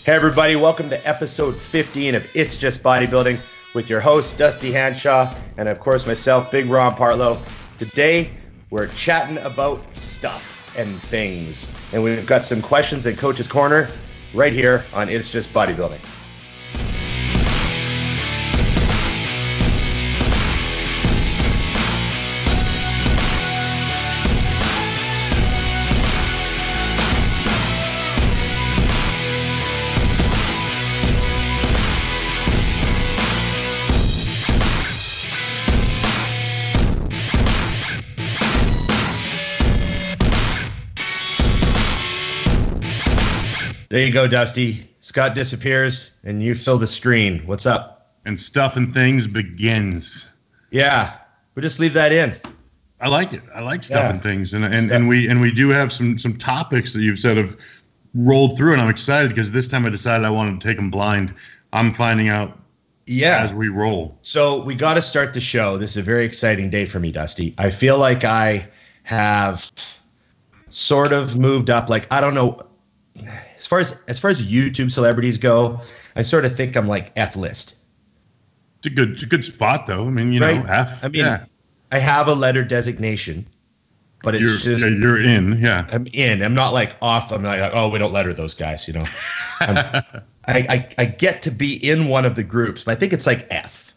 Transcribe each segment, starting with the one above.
Hey everybody, welcome to episode 15 of It's Just Bodybuilding with your host, Dusty HANSHAW, and of course myself, Big Ron Partlow. Today, we're chatting about stuff and things, and we've got some questions in Coach's Corner right here on It's Just Bodybuilding. There you go, Dusty. Scott disappears, and you fill the screen. What's up? And Stuff and Things begins. Yeah, we'll just leave that in. I like it. I like Stuff and Things, and we do have some topics that you've said have rolled through, and I'm excited because this time I decided I wanted to take them blind. I'm finding out as we roll. So we got to start the show. This is a very exciting day for me, Dusty. I feel like I have sort of moved up. Like, I don't know. As far as YouTube celebrities go, I sort of think I'm like F list. It's a good spot though. I mean, know, F. I mean, I have a letter designation, but it's you're in. Yeah, I'm in. I'm not like off. I'm not like, oh, we don't letter those guys. You know, I get to be in one of the groups, but I think it's like F.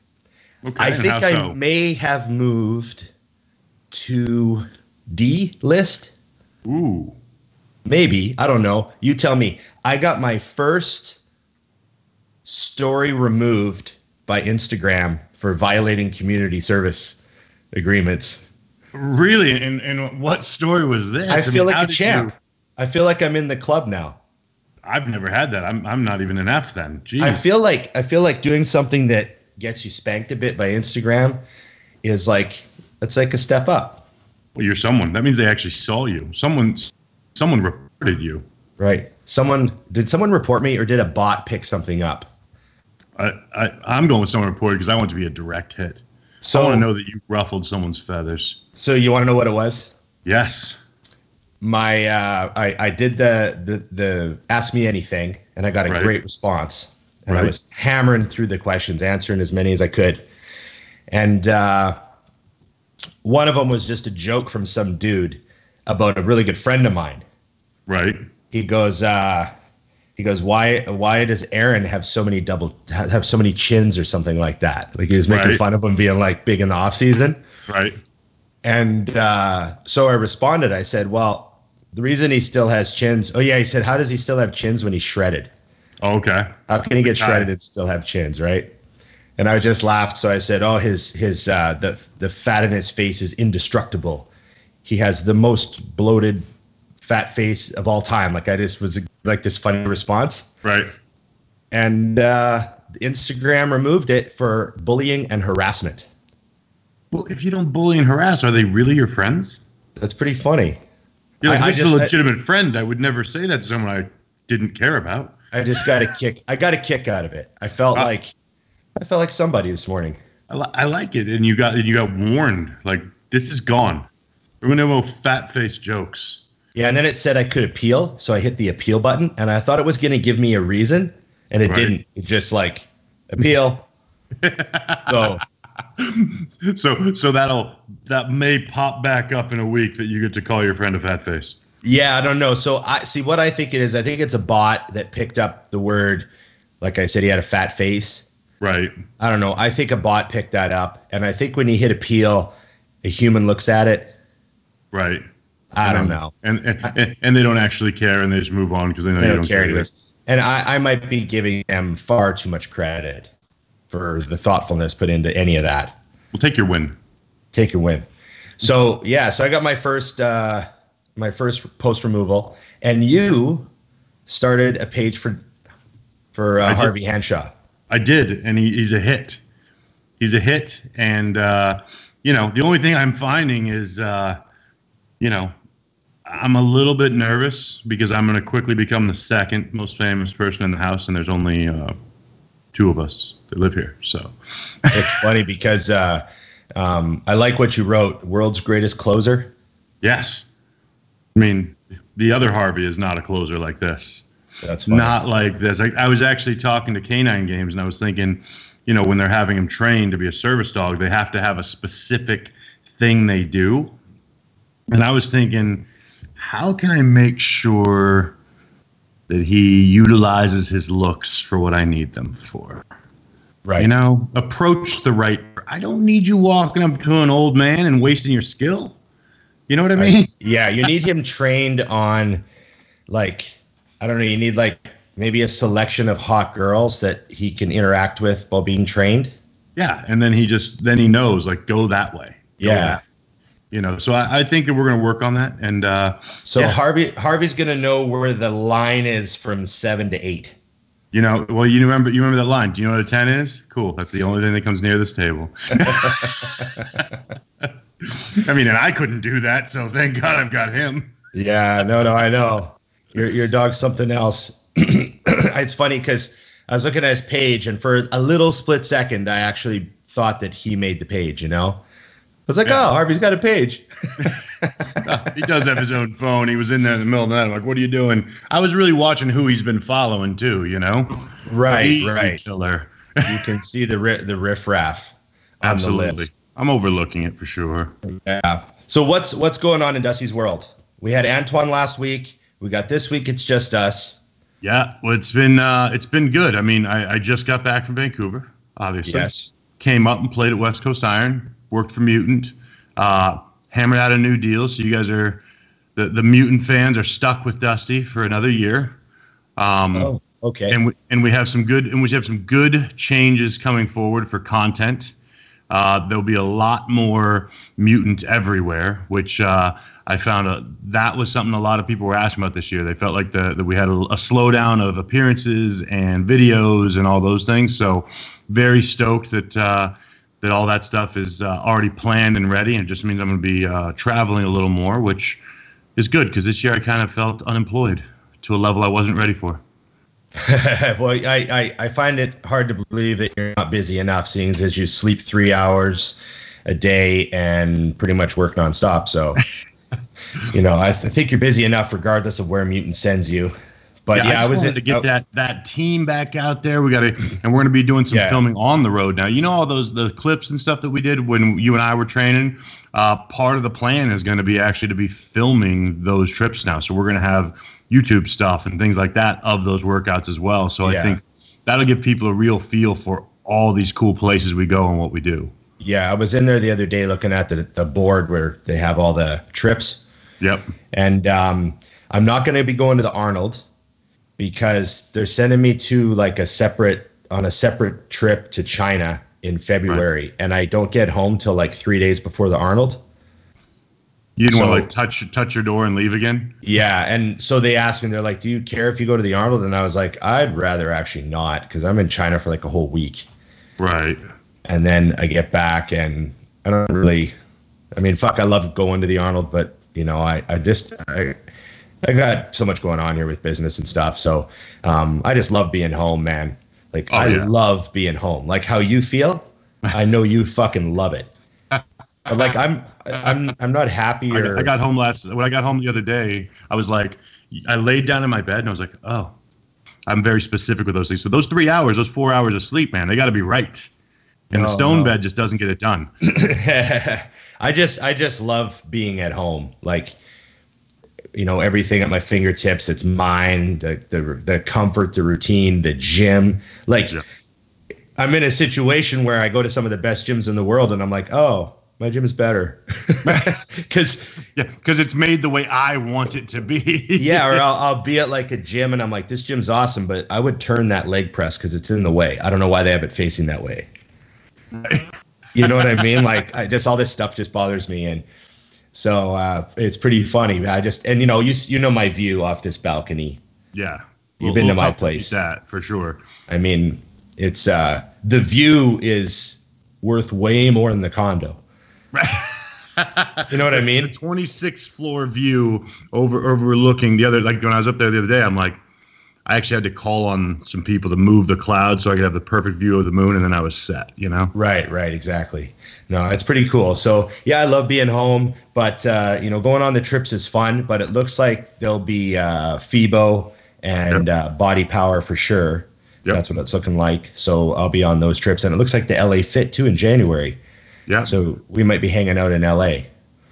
Okay, I think I may have moved to D list. Ooh. Maybe. I don't know. You tell me. I got my first story removed by Instagram for violating community service agreements. Really? And what story was this? I feel like a champ. I feel like I'm in the club now. I've never had that. I'm not even an F then. Jeez. I feel like doing something that gets you spanked a bit by Instagram is like, it's like a step up. Well, you're someone. That means they actually saw you. Someone reported you. Right. Did someone report me, or did a bot pick something up? I'm going with someone reported because I want to be a direct hit. So I want to know that you ruffled someone's feathers. So you want to know what it was? Yes. I did the Ask Me Anything, and I got a great response. And I was hammering through the questions, answering as many as I could. And one of them was just a joke from some dude about a really good friend of mine. Right. He goes, why does Aaron have so many chins or something like that? Like, he was making fun of him being like big in the off season. Right. And so I responded. I said, well, the reason he still has chins. Oh yeah. He said, how does he still have chins when he's shredded? Oh, okay. How can he get shredded and still have chins? Right. And I just laughed. So I said, oh, the fat in his face is indestructible. He has the most bloated fat face of all time. Like, I just was like this funny response. Right. And Instagram removed it for bullying and harassment. Well, if you don't bully and harass, are they really your friends? That's pretty funny. You're like, this is a legitimate friend. I would never say that to someone I didn't care about. I just got a kick. I got a kick out of it. I felt like somebody this morning. I like it. And you got warned. Like, this is gone. We're going to have fat face jokes. Yeah, and then it said I could appeal, so I hit the appeal button, and I thought it was going to give me a reason, and it didn't. It just like, appeal. So that may pop back up in a week that you get to call your friend a fat face. Yeah, I don't know. So I see what I think it is. I think it's a bot that picked up the word. Like I said, he had a fat face. Right. I don't know. I think a bot picked that up, and I think when you hit appeal, a human looks at it. Right. I don't know. And they don't actually care, and they just move on because they know you don't care anyways. And I might be giving them far too much credit for the thoughtfulness put into any of that. Well, take your win. Take your win. So yeah, so I got my first post removal, and you started a page for Harvey HANSHAW. I did, and he's a hit. He's a hit, and the only thing I'm finding is I'm a little bit nervous because I'm going to quickly become the second most famous person in the house, and there's only two of us that live here. So it's funny because I like what you wrote, world's greatest closer. Yes. I mean, the other Harvey is not a closer like this. That's funny. Not like this. I was actually talking to Canine Games, and I was thinking, when they're having him trained to be a service dog, they have to have a specific thing they do. And I was thinking, how can I make sure that he utilizes his looks for what I need them for? Right. Approach the right. I don't need you walking up to an old man and wasting your skill. You know what I mean? Yeah, you need him trained on, like, I don't know, you need like maybe a selection of hot girls that he can interact with while being trained. Yeah, and then he knows, like, go that way. Yeah. So I think that we're going to work on that. And Harvey's going to know where the line is from 7 to 8. You remember that line. Do you know what a 10 is? Cool. That's the only thing that comes near this table. I mean, and I couldn't do that, so thank God I've got him. Yeah, no, I know. Your dog's something else. It's funny because I was looking at his page, and for a little split second, I actually thought that he made the page, I was like, oh, Harvey's got a page. He does have his own phone. He was in there in the middle of the night. I'm like, what are you doing? I was really watching who he's been following, too, Right. Killer. You can see the riffraff on Absolutely. the list. I'm overlooking it for sure. Yeah. So what's going on in Dusty's world? We had Antoine last week. We got this week. It's just us. Yeah. Well, it's been good. I mean, I just got back from Vancouver, obviously. Yes. Came up and played at West Coast Iron. Worked for Mutant. Hammered out a new deal. So you guys are the Mutant fans are stuck with Dusty for another year. Okay. And we have some good changes coming forward for content. There'll be a lot more Mutant everywhere, which I found that was something a lot of people were asking about this year. They felt like that we had a slowdown of appearances and videos and all those things. So very stoked that all that stuff is already planned and ready. And it just means I'm going to be traveling a little more, which is good because this year I kind of felt unemployed to a level I wasn't ready for. Well, I find it hard to believe that you're not busy enough, seeing as you sleep 3 hours a day and pretty much work nonstop. So, I think you're busy enough regardless of where Mutant sends you. But I was to get that team back out there. We're going to be doing some filming on the road now. All the clips and stuff that we did when you and I were training. Part of the plan is going to be actually to be filming those trips now. So we're going to have YouTube stuff and things like that of those workouts as well. So I think that'll give people a real feel for all these cool places we go and what we do. Yeah, I was in there the other day looking at the board where they have all the trips. Yep. And I'm not going to be going to the Arnold because they're sending me to like a separate trip to China in February, right. And I don't get home till like 3 days before the Arnold. You didn't want to like touch your door and leave again? Yeah, and so they asked me, they're like, do you care if you go to the Arnold? And I was like, I'd rather actually not, because I'm in China for like a whole week. Right. And then I get back and I don't really, I love going to the Arnold, but I got so much going on here with business and stuff. So I just love being home, man. Like, love being home. Like how you feel, I know you fucking love it. But like I'm not happy. I got home when I got home the other day, I was like, I laid down in my bed and I was like, oh, I'm very specific with those things. So those 3 hours, those 4 hours of sleep, man, they got to be right. And the stone bed just doesn't get it done. I just love being at home. Like, everything at my fingertips, it's mine, the comfort, the routine, the gym. Like, I'm in a situation where I go to some of the best gyms in the world and I'm like, oh, my gym is better. Because it's made the way I want it to be. Yeah, or I'll be at like a gym and I'm like, this gym's awesome, but I would turn that leg press because it's in the way. I don't know why they have it facing that way. You know what I mean? Like, all this stuff just bothers me. And so it's pretty funny. You know my view off this balcony. Yeah. You've been to my place. That for sure. I mean, it's the view is worth way more than the condo. Right. You know what I mean? The 26th floor view overlooking the other, like when I was up there the other day, I'm like, I actually had to call on some people to move the clouds so I could have the perfect view of the moon, and then I was set, Right, exactly. No, it's pretty cool. So, yeah, I love being home, but, going on the trips is fun, but it looks like there'll be FIBO and Body Power for sure. Yep. That's what it's looking like. So I'll be on those trips, and it looks like the LA Fit too in January. Yeah. So we might be hanging out in LA.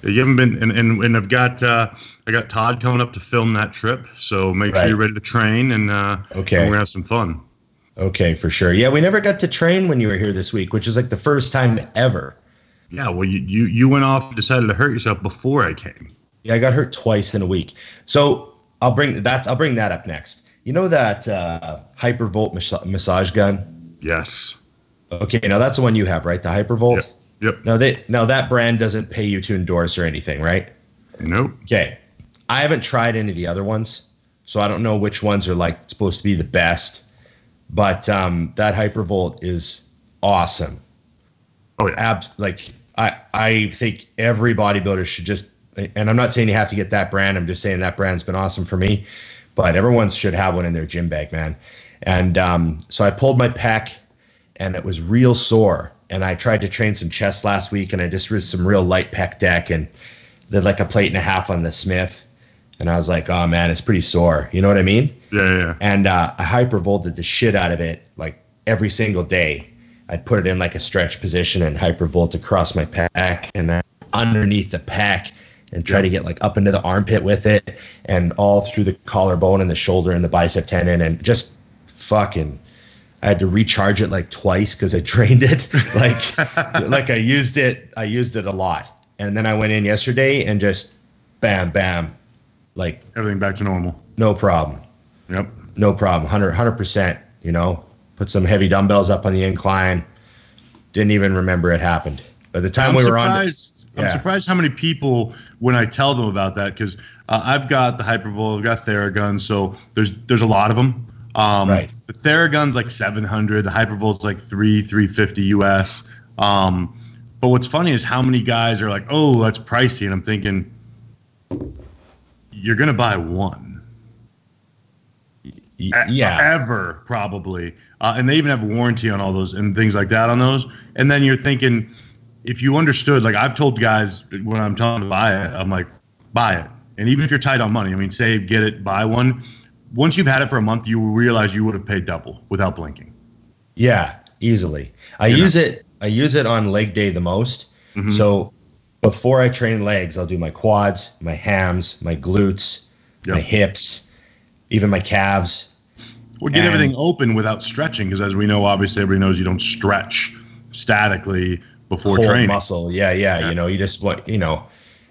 You haven't been, and I've got I got Todd coming up to film that trip. So make sure you're ready to train, and we're gonna have some fun. Okay, for sure. Yeah, we never got to train when you were here this week, which is like the first time ever. Yeah, well, you went off and decided to hurt yourself before I came. Yeah, I got hurt twice in a week. So I'll bring that up next. You know that Hypervolt massage gun? Yes. Okay, now that's the one you have, right? The Hypervolt? Yep. Now that brand doesn't pay you to endorse or anything, right? Nope. Okay. I haven't tried any of the other ones, so I don't know which ones are like supposed to be the best. But that Hypervolt is awesome. Oh yeah. I think every bodybuilder should just, and I'm not saying you have to get that brand. I'm just saying that brand's been awesome for me. But everyone should have one in their gym bag, man. And so I pulled my pec, and it was real sore. And I tried to train some chest last week, and I just did some real light pec deck, and did like a plate and a half on the Smith. And I was like, oh, man, it's pretty sore. You know what I mean? Yeah. And I hypervolted the shit out of it, like every single day. I'd put it in like a stretch position and hypervolt across my pec and then underneath the pec, and try to get like up into the armpit with it, and all through the collarbone and the shoulder and the bicep tendon, and just fucking, I had to recharge it like twice because I trained it like I used it a lot. And then I went in yesterday and just bam, like everything back to normal. No problem. Yep. No problem. 100%, you know, put some heavy dumbbells up on the incline. Didn't even remember it happened. By the time we were on. I'm surprised how many people, when I tell them about that, because I've got the Hypervolt, I've got Theragun, so there's a lot of them. Right. The Theragun's like $700, the Hypervolt's like $350 US. But what's funny is how many guys are like, oh, that's pricey, and I'm thinking, you're gonna buy one. Yeah. Ever, probably. And they even have a warranty on all those and things like that on those. And then you're thinking, if you understood, like I've told guys when I'm telling them to buy it, I'm like, buy it. And even if you're tight on money, I mean, say, get it, buy one. Once you've had it for a month, you will realize you would have paid double without blinking. Yeah, easily. I use it on leg day the most. Mm-hmm. So before I train legs, I'll do my quads, my hams, my glutes, my hips, even my calves. Or get everything open without stretching, because as we know, obviously everybody knows you don't stretch statically before training. Muscle. Yeah. You know, you just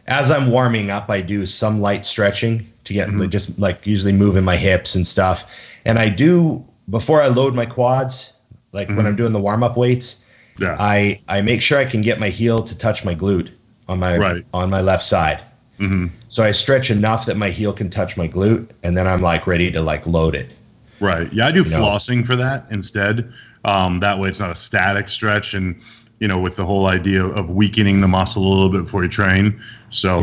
as I'm warming up, I do some light stretching to get just like usually moving my hips and stuff. And I do, before I load my quads, like when I'm doing the warm up weights, I make sure I can get my heel to touch my glute on my left side. Mm-hmm. So I stretch enough that my heel can touch my glute, and then I'm like ready to like load it. Right. Yeah, I do flossing for that instead. That way it's not a static stretch, and with the whole idea of weakening the muscle a little bit before you train. So,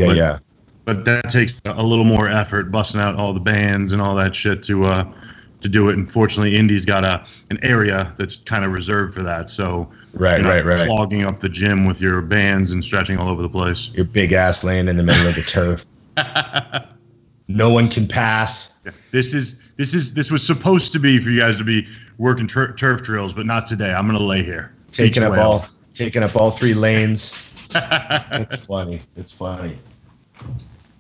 but that takes a little more effort, busting out all the bands and all that shit to do it. Unfortunately, Indy's got an area that's kind of reserved for that. So, right. Clogging up the gym with your bands and stretching all over the place. Your big ass laying in the middle of the turf. No one can pass. Yeah. This was supposed to be for you guys to be working turf drills, but not today. I'm gonna lay here. Taking up all 3 lanes. It's funny.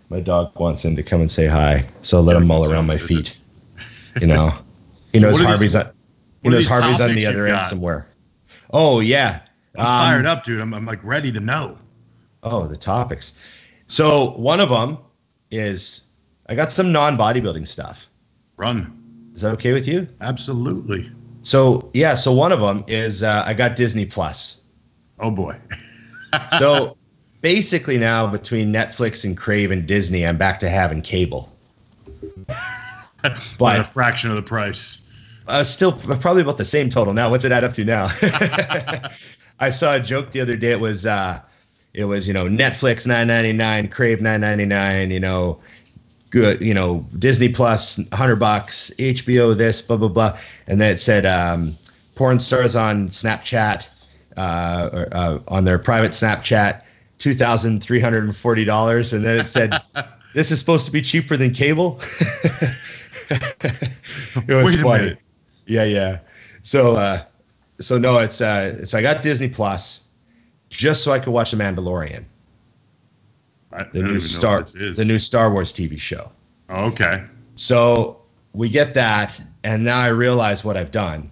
My dog wants him to come and say hi, so I'll let him mull around my feet. He knows Harvey's on the other end somewhere. Oh yeah. I'm fired up, dude. I'm like ready to know. Oh, the topics. So one of them is I got some non-bodybuilding stuff. Run. Is that okay with you? Absolutely. So one of them is I got Disney Plus. Oh boy. So basically now between Netflix and Crave and Disney, I'm back to having cable. But a fraction of the price. Still probably about the same total now. What's it add up to now? I saw a joke the other day. It was Netflix $9.99, Crave $9.99. Good, Disney Plus $100, HBO this, blah blah blah, and then it said porn stars on Snapchat, on their private Snapchat, $2,340, and then it said this is supposed to be cheaper than cable. It was funny. Yeah. So no, it's I got Disney Plus just so I could watch The Mandalorian, the new Star Wars TV show. Oh, okay. So we get that, and now I realize what I've done.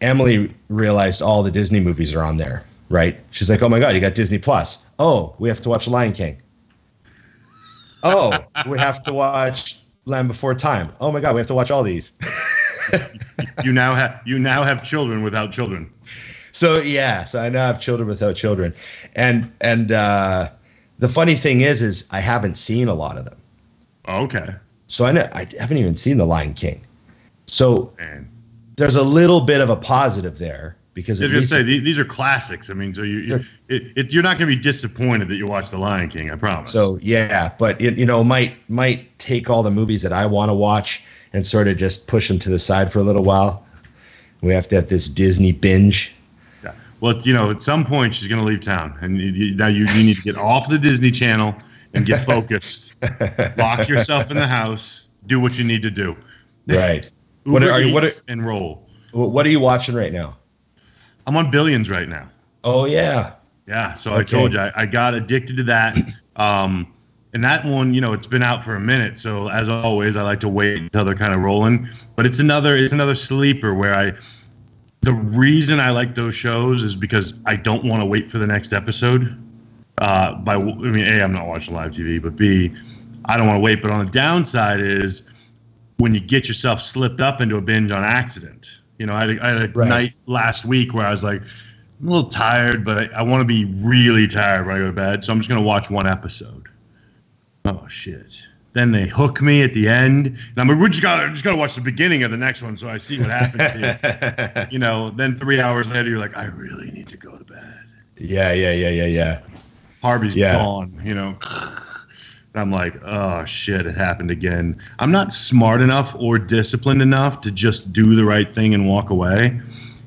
Emily realized all the Disney movies are on there, right? She's like, "Oh my God, you got Disney Plus. Oh, we have to watch Lion King. Oh, we have to watch Land Before Time. Oh my God, we have to watch all these." You now have children without children. So I now have children without children, and the funny thing is I haven't seen a lot of them. Okay. So I haven't even seen The Lion King. So Man. There's a little bit of a positive there because I was gonna say these are classics. I mean, so you're not gonna be disappointed that you watch The Lion King. I promise. So yeah, but it might take all the movies that I want to watch and sort of just push them to the side for a little while. We have to have this Disney binge. Yeah. Well, at some point she's gonna leave town, and now you need to get off the Disney Channel and get focused. Lock yourself in the house. Do what you need to do. Right. And roll. What are you watching right now? I'm on Billions right now. Oh yeah. Yeah. So okay. I told you I got addicted to that. And that one, it's been out for a minute. So as always, I like to wait until they're kind of rolling. But it's another sleeper where the reason I like those shows is because I don't want to wait for the next episode. A, I'm not watching live TV, but B, I don't want to wait. But on the downside is when you get yourself slipped up into a binge on accident. I had a night last week where I was like, I'm a little tired, but I want to be really tired when I go to bed. So I'm just going to watch one episode. Oh, shit. Then they hook me at the end. And I'm like, we just gotta watch the beginning of the next one so I see what happens here. Then 3 hours later, you're like, I really need to go to bed. Yeah. Harvey's gone, And I'm like, oh, shit, it happened again. I'm not smart enough or disciplined enough to just do the right thing and walk away.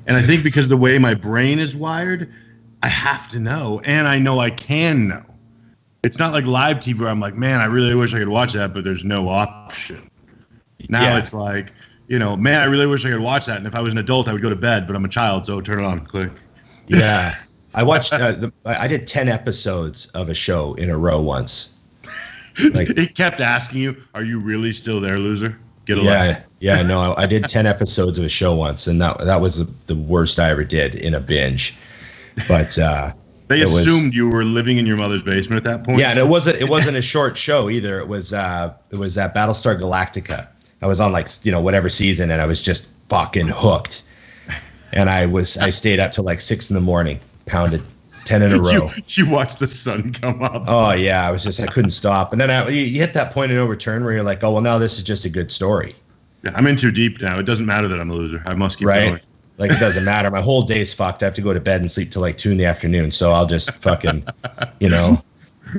And I think because the way my brain is wired, I have to know. And I know I can know. It's not like live TV where I'm like, man, I really wish I could watch that, but there's no option. Now it's like, man, I really wish I could watch that. And if I was an adult, I would go to bed, but I'm a child, so turn it on, click. Yeah. I watched, I did 10 episodes of a show in a row once. Like, it kept asking you, are you really still there, loser? Get a life. Yeah, no, I did 10 episodes of a show once, and that was the worst I ever did in a binge. But they assumed you were living in your mother's basement at that point. Yeah, and it wasn't a short show either. It was Battlestar Galactica. I was on whatever season, and I was just fucking hooked. And I stayed up till 6 a.m, pounded 10 in a row. You watched the sun come up. Oh yeah, I couldn't stop. And then you hit that point of no return where you're like, oh well, now this is just a good story. Yeah, I'm in too deep now. It doesn't matter that I'm a loser. I must keep going. Like, it doesn't matter. My whole day's fucked. I have to go to bed and sleep till 2 p.m. So I'll just fucking,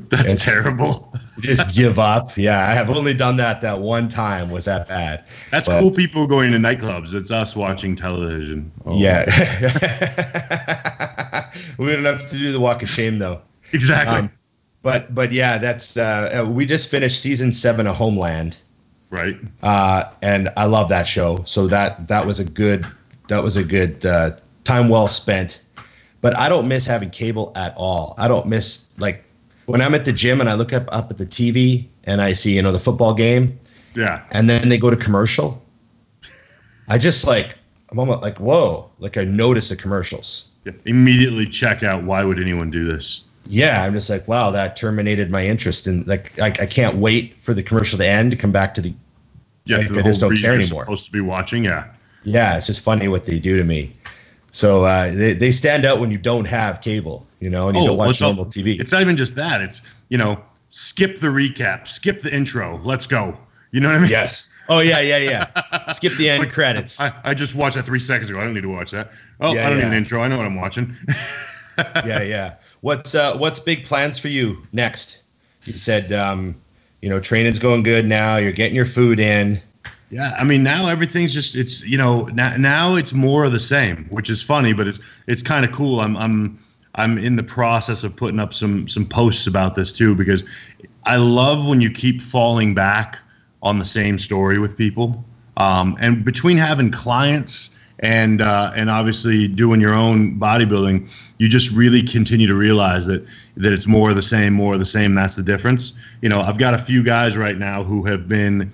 That's terrible. Just give up. Yeah, I have only done that one time. Was that bad? That's cool people going to nightclubs. It's us watching television. Oh. Yeah. We don't have to do the walk of shame, though. Exactly. But yeah, that's we just finished season 7 of Homeland. Right. And I love that show. So that was a good time well spent. But I don't miss having cable at all. I don't miss when I'm at the gym and I look up at the TV and I see, the football game. Yeah. And then they go to commercial. I just I'm almost whoa, I notice the commercials. Yeah. Immediately check out. Why would anyone do this? Yeah. I'm just wow, that terminated my interest. And I can't wait for the commercial to end to come back to the, I just don't care anymore. Supposed to be watching. Yeah. Yeah. It's just funny what they do to me. So they stand out when you don't have cable, and you don't watch normal TV. It's not even just that. It's, skip the recap, skip the intro. Let's go. You know what I mean? Yes. Oh, yeah. Skip the end credits. I just watched that 3 seconds ago. I don't need to watch that. I don't need an intro. I know what I'm watching. Yeah. What's big plans for you next? You said, training's going good now. You're getting your food in. Yeah, I mean, now everything's just now it's more of the same, which is funny, but it's kind of cool. I'm in the process of putting up some posts about this too, because I love when you keep falling back on the same story with people. And between having clients and obviously doing your own bodybuilding, you just really continue to realize that it's more of the same. That's the difference. You know, I've got a few guys right now who have been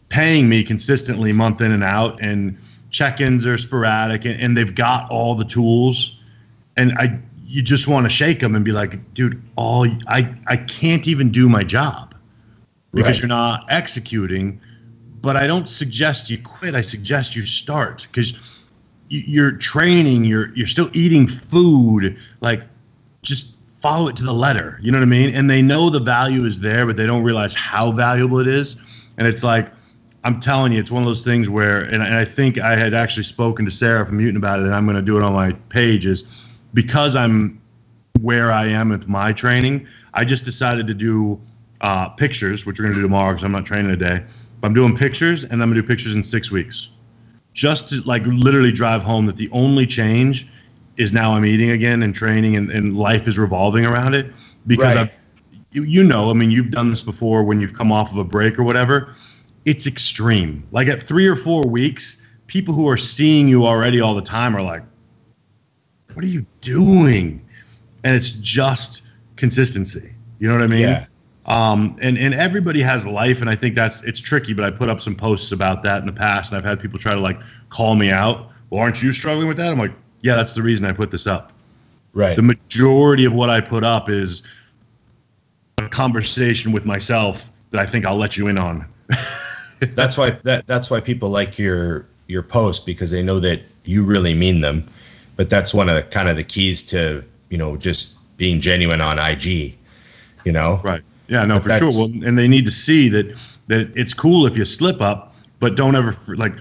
paying me consistently month in and out, and check-ins are sporadic, and they've got all the tools, and you just want to shake them and be like, dude, I can't even do my job because you're not executing. But I don't suggest you quit. I suggest you start, because you're training, you're still eating food. Like, just follow it to the letter. You know what I mean? And they know the value is there, but they don't realize how valuable it is. And it's like, I'm telling you, it's one of those things where, and I think I had actually spoken to Sarah from Mutant about it, and I'm going to do it on my page, is because I'm where I am with my training, I just decided to do pictures, which we're going to do tomorrow because I'm not training today. But I'm doing pictures, and I'm going to do pictures in 6 weeks. Just to like literally drive home that the only change is now I'm eating again and training, and life is revolving around it. Because you know, I mean, you've done this before when you've come off of a break or whatever. It's extreme. Like at 3 or 4 weeks, people who are seeing you already all the time are like, what are you doing? And it's just consistency. You know what I mean? Yeah. And everybody has life, and I think it's tricky, but I put up some posts about that in the past, and I've had people try to like call me out. Well, aren't you struggling with that? I'm like, yeah, that's the reason I put this up. Right. The majority of what I put up is a conversation with myself that I think I'll let you in on. That's why people like your post, because they know that you really mean them. But that's one of the kind of the keys to, you know, just being genuine on IG, you know? Right. Yeah, no, for sure. Well, and they need to see that it's cool if you slip up, but don't ever, like,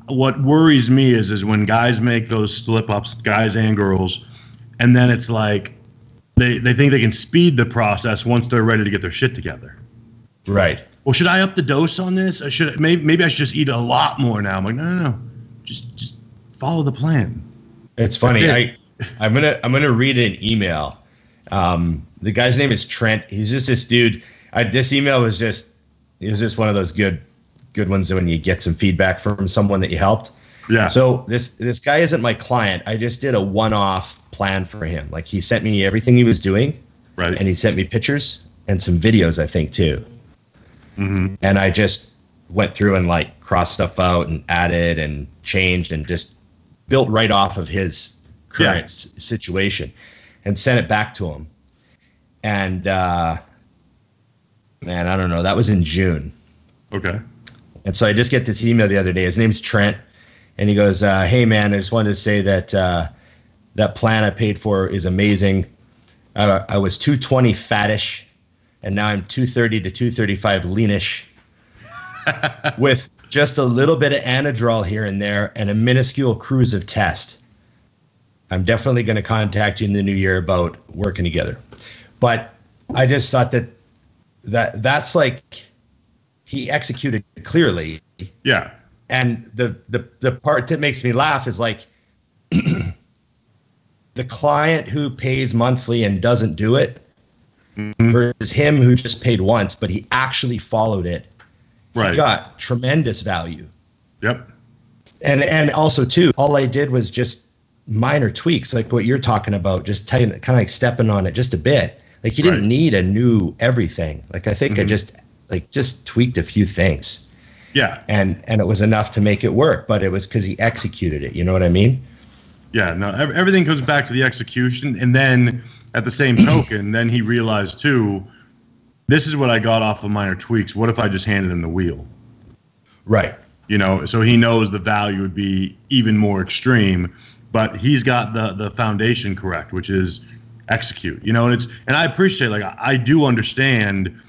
what worries me is when guys make those slip ups, guys and girls, and then it's like they think they can speed the process once they're ready to get their shit together. Right. Well, should I up the dose on this? Maybe I should just eat a lot more now. I'm like, no. Just follow the plan. It's funny. I'm gonna read an email. The guy's name is Trent. He's just this dude. This email was just one of those good ones when you get some feedback from someone that you helped. Yeah. So this guy isn't my client. I just did a one-off plan for him. Like, he sent me everything he was doing. Right. And he sent me pictures and some videos, I think, too. Mm-hmm. And I just went through and like crossed stuff out and added and changed and just built right off of his current situation and sent it back to him. And man, I don't know. That was in June. Okay. And so I just get this email the other day. His name's Trent, and he goes, "Hey man, I just wanted to say that that plan I paid for is amazing. I was 220 fattish, and now I'm 230 to 235 leanish, with just a little bit of Anadrol here and there and a minuscule cruise of test. I'm definitely going to contact you in the new year about working together." But I just thought that's like, he executed clearly. Yeah. And the part that makes me laugh is like, the client who pays monthly and doesn't do it, mm-hmm. versus him who just paid once, but he actually followed it. Right. He got tremendous value. Yep. And also too, all I did was just minor tweaks, like what you're talking about, just kind of like stepping on it just a bit. Like, you didn't need a new everything. Like, I think mm-hmm. I just tweaked a few things. Yeah. And it was enough to make it work, but it was because he executed it. You know what I mean? Yeah, no, everything goes back to the execution. And then at the same token, then he realized too, this is what I got off of minor tweaks. What if I just handed him the wheel? Right. You know, so he knows the value would be even more extreme, but he's got the foundation correct, which is execute, you know, and I appreciate, like, I do understand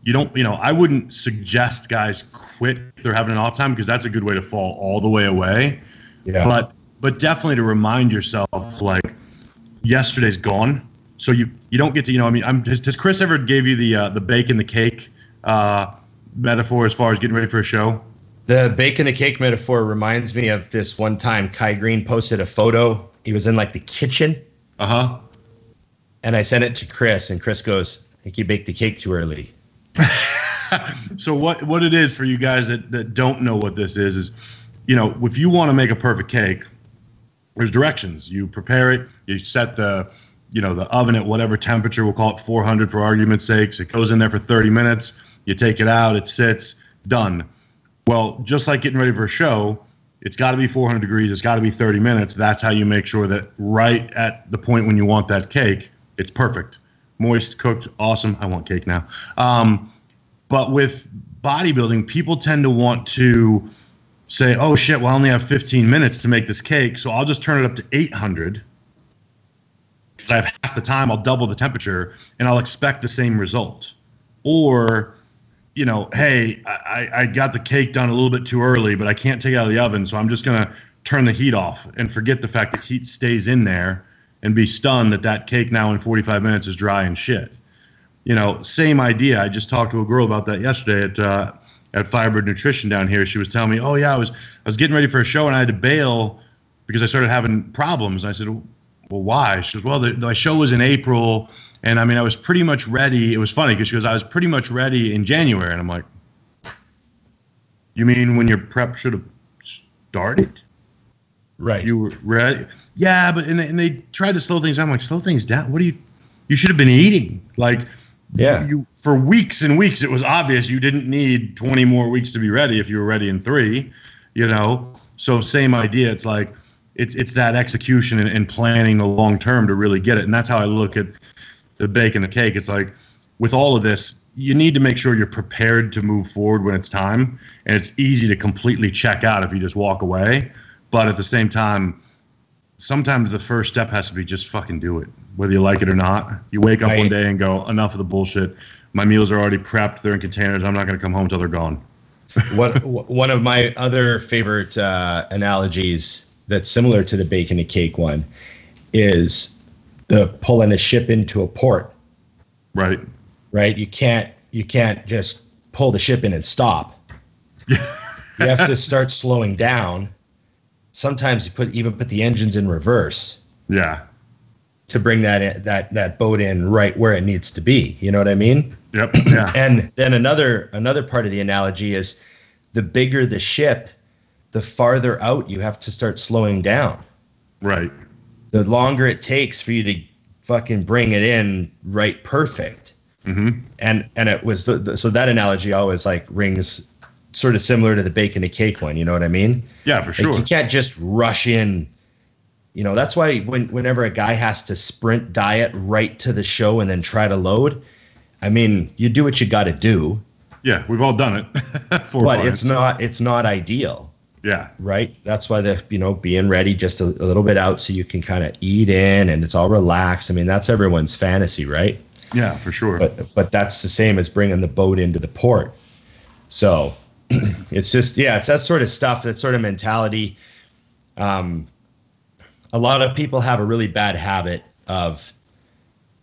I wouldn't suggest guys quit if they're having an off time, because that's a good way to fall all the way away. Yeah. But definitely to remind yourself, like, yesterday's gone. So you don't get to, has Chris ever gave you the bake and the cake metaphor as far as getting ready for a show? The bake and the cake metaphor reminds me of this one time Kai Green posted a photo. He was in like the kitchen. Uh-huh. And I sent it to Chris, and Chris goes, "I think you baked the cake too early." So what it is for you guys that don't know what this is, you know, if you want to make a perfect cake, there's directions. You prepare it, you set the oven at whatever temperature, we'll call it 400 for argument's sake. It goes in there for 30 minutes. You take it out, it sits, done. Well, just like getting ready for a show, it's got to be 400 degrees. It's got to be 30 minutes. That's how you make sure that right at the point when you want that cake, it's perfect. Moist, cooked, awesome. I want cake now. But with bodybuilding, people tend to want to say, oh, shit, well, I only have 15 minutes to make this cake, so I'll just turn it up to 800. Because I have half the time, I'll double the temperature, and I'll expect the same result. Or, you know, hey, I got the cake done a little bit too early, but I can't take it out of the oven, so I'm just going to turn the heat off and forget the fact that heat stays in there and be stunned that cake now in 45 minutes is dry and shit. You know, same idea. I just talked to a girl about that yesterday at Fiber Nutrition down here. She was telling me, oh, yeah, I was getting ready for a show, and I had to bail because I started having problems. And I said, well, why? She goes, well, my show was in April, and I mean, I was pretty much ready. It was funny because she goes, I was pretty much ready in January. And I'm like, you mean when your prep should have started? Right. You were ready? Yeah, but and they tried to slow things down. I'm like, slow things down? What do you should have been eating. Like, yeah. For weeks and weeks, it was obvious you didn't need 20 more weeks to be ready if you were ready in 3, you know? So same idea. It's like, it's that execution and planning the long term to really get it. And that's how I look at the bake and the cake. It's like, with all of this, you need to make sure you're prepared to move forward when it's time. And it's easy to completely check out if you just walk away. But at the same time, sometimes the first step has to be just fucking do it, whether you like it or not. You wake up one day and go, enough of the bullshit. My meals are already prepped. They're in containers. I'm not going to come home until they're gone. One of my other favorite analogies that's similar to the bake and the cake one is the pulling a ship into a port. Right. Right. You can't just pull the ship in and stop. You have to start slowing down. Sometimes you even put the engines in reverse. Yeah. To bring that boat in right where it needs to be. You know what I mean? Yep. Yeah. And then another part of the analogy is the bigger the ship, the farther out you have to start slowing down. Right. The longer it takes for you to fucking bring it in right perfect. Mm-hmm. And it was so that analogy always like rings sort of similar to the bake and the cake one. You know what I mean? Yeah, for sure. Like, you can't just rush in. You know, that's why whenever a guy has to sprint diet right to the show and then try to load, I mean, you do what you got to do. Yeah, we've all done it. But it's not ideal. Yeah. Right. That's why being ready just a little bit out so you can kind of eat in and it's all relaxed. I mean, that's everyone's fantasy, right? Yeah, for sure. But that's the same as bringing the boat into the port. So it's just, it's that sort of stuff, that sort of mentality. A lot of people have a really bad habit of,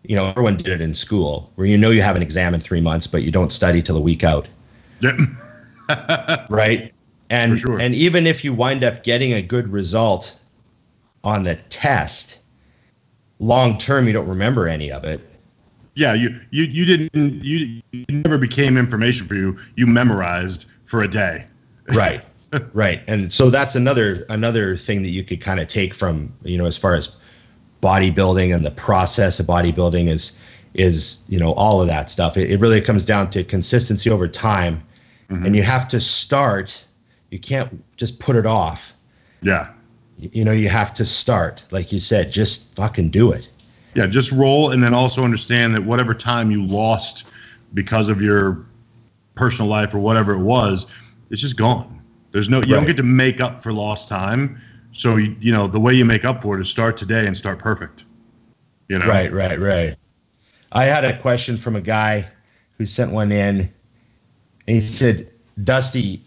everyone did it in school where you have an exam in 3 months, but you don't study till a week out. Yep. Right. And, for sure. And even if you wind up getting a good result on the test, long term, you don't remember any of it. Yeah. You never became information for you. You memorized for a day. Right. Right. And so that's another thing that you could kind of take from, as far as bodybuilding and the process of bodybuilding is all of that stuff. It really comes down to consistency over time. Mm-hmm. And you have to start. You can't just put it off. Yeah. You have to start. Like you said, just fucking do it. Yeah. Just roll. And then also understand that whatever time you lost because of your personal life or whatever it was, it's just gone. You don't get to make up for lost time. So, the way you make up for it is start today and start perfect. Right. I had a question from a guy who sent one in, and he said, Dusty,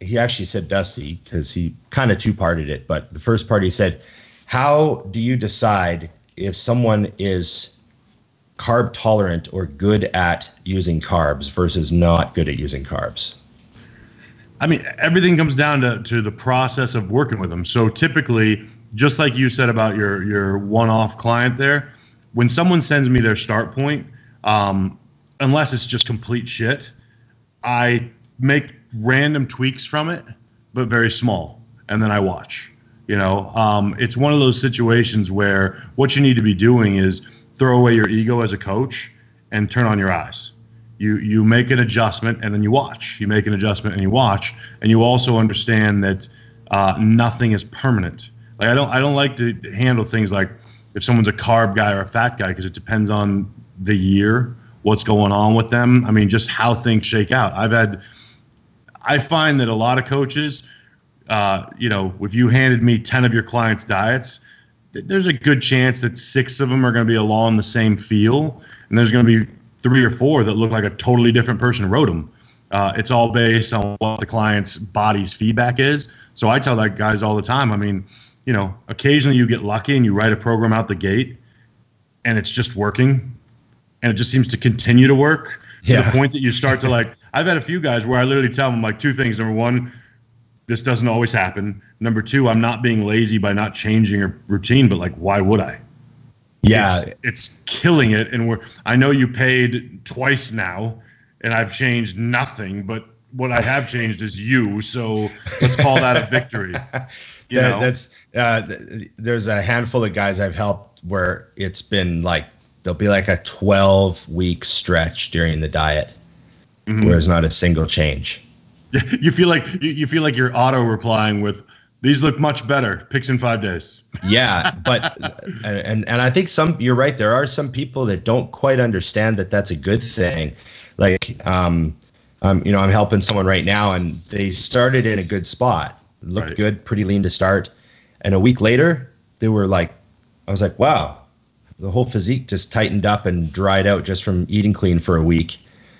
he actually said Dusty because he kind of two-parted it. But the first part he said, how do you decide if someone is carb tolerant or good at using carbs versus not good at using carbs? I mean, everything comes down to the process of working with them. So typically, just like you said about your one-off client there, when someone sends me their start point, unless it's just complete shit, I make random tweaks from it, but very small, and then I watch. It's one of those situations where what you need to be doing is throw away your ego as a coach and turn on your eyes. You make an adjustment and then you watch. You make an adjustment and you watch, and you also understand that nothing is permanent. Like I don't like to handle things like if someone's a carb guy or a fat guy, because it depends on the year, what's going on with them. I mean, just how things shake out. I find that a lot of coaches, if you handed me 10 of your clients' diets, there's a good chance that 6 of them are going to be along the same feel, and there's going to be 3 or 4 that look like a totally different person wrote them. It's all based on what the client's body's feedback is. So I tell that guys all the time, I mean, occasionally you get lucky and you write a program out the gate and it's just working and it just seems to continue to work to the point that you start to I've had a few guys where I literally tell them 2 things. Number 1, this doesn't always happen. Number 2, I'm not being lazy by not changing a routine, but why would I? Yeah. It's killing it. And I know you paid twice now and I've changed nothing, but what I have changed is you. So let's call that a victory. That's there's a handful of guys I've helped where it's been there'll be a 12-week stretch during the diet where there's not a single change. You feel like you're auto replying with, these look much better. Picks in 5 days. Yeah, but and I think you're right. There are some people that don't quite understand that that's a good thing. I'm helping someone right now, and they started in a good spot. Looked good, pretty lean to start, and a week later, they were I was like, wow, the whole physique just tightened up and dried out just from eating clean for a week.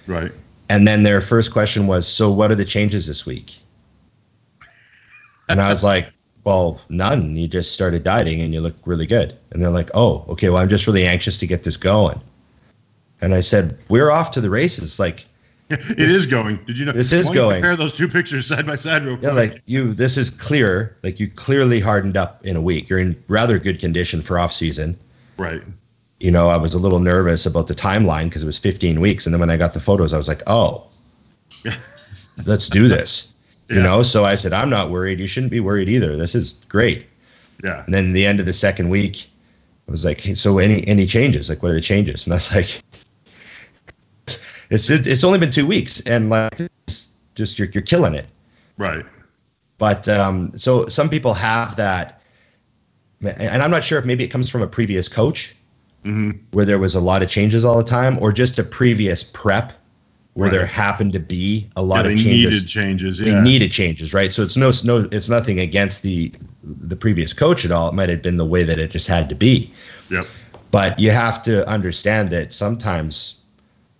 Right. And then their first question was, so what are the changes this week? And I was like, well, none. You just started dieting and you look really good. And they're like, oh, okay, well, I'm just really anxious to get this going. And I said, we're off to the races. It is going. Did you know? This is going. Compare those 2 pictures side by side real quick. Yeah, this is clear. You clearly hardened up in a week. You're in rather good condition for off season. Right. I was a little nervous about the timeline because it was 15 weeks. And then when I got the photos, I was like, oh, let's do this. So I said, I'm not worried. You shouldn't be worried either. This is great. Yeah. And then the end of the second week, I was like, hey, so any changes? What are the changes? And I was like, it's only been 2 weeks, and just you're killing it. Right. But so some people have that, and I'm not sure if maybe it comes from a previous coach where there was a lot of changes all the time, or just a previous prep where there happened to be a lot of changes. They needed changes, right? So it's nothing against the previous coach at all. It might have been the way that it just had to be. Yep. But you have to understand that sometimes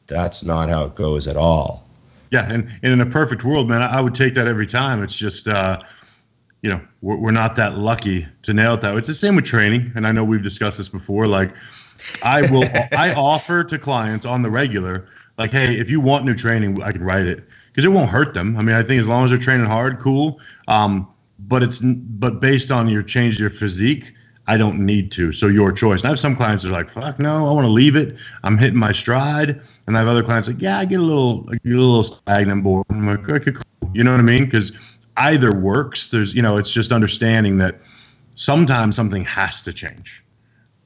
that's not how it goes at all. Yeah, and in a perfect world, man, I would take that every time. It's just, we're not that lucky to nail it that way. It's the same with training, and I know we've discussed this before. I offer to clients on the regular, hey, if you want new training, I can write it because it won't hurt them. I mean, I think as long as they're training hard, cool. But based on your change your physique, I don't need to. So your choice. And I have some clients that are like, fuck no, I want to leave it. I'm hitting my stride. And I have other clients yeah, I get a little stagnant bored. I'm like, okay, cool. You know what I mean? Because either works. There's, it's just understanding that sometimes something has to change.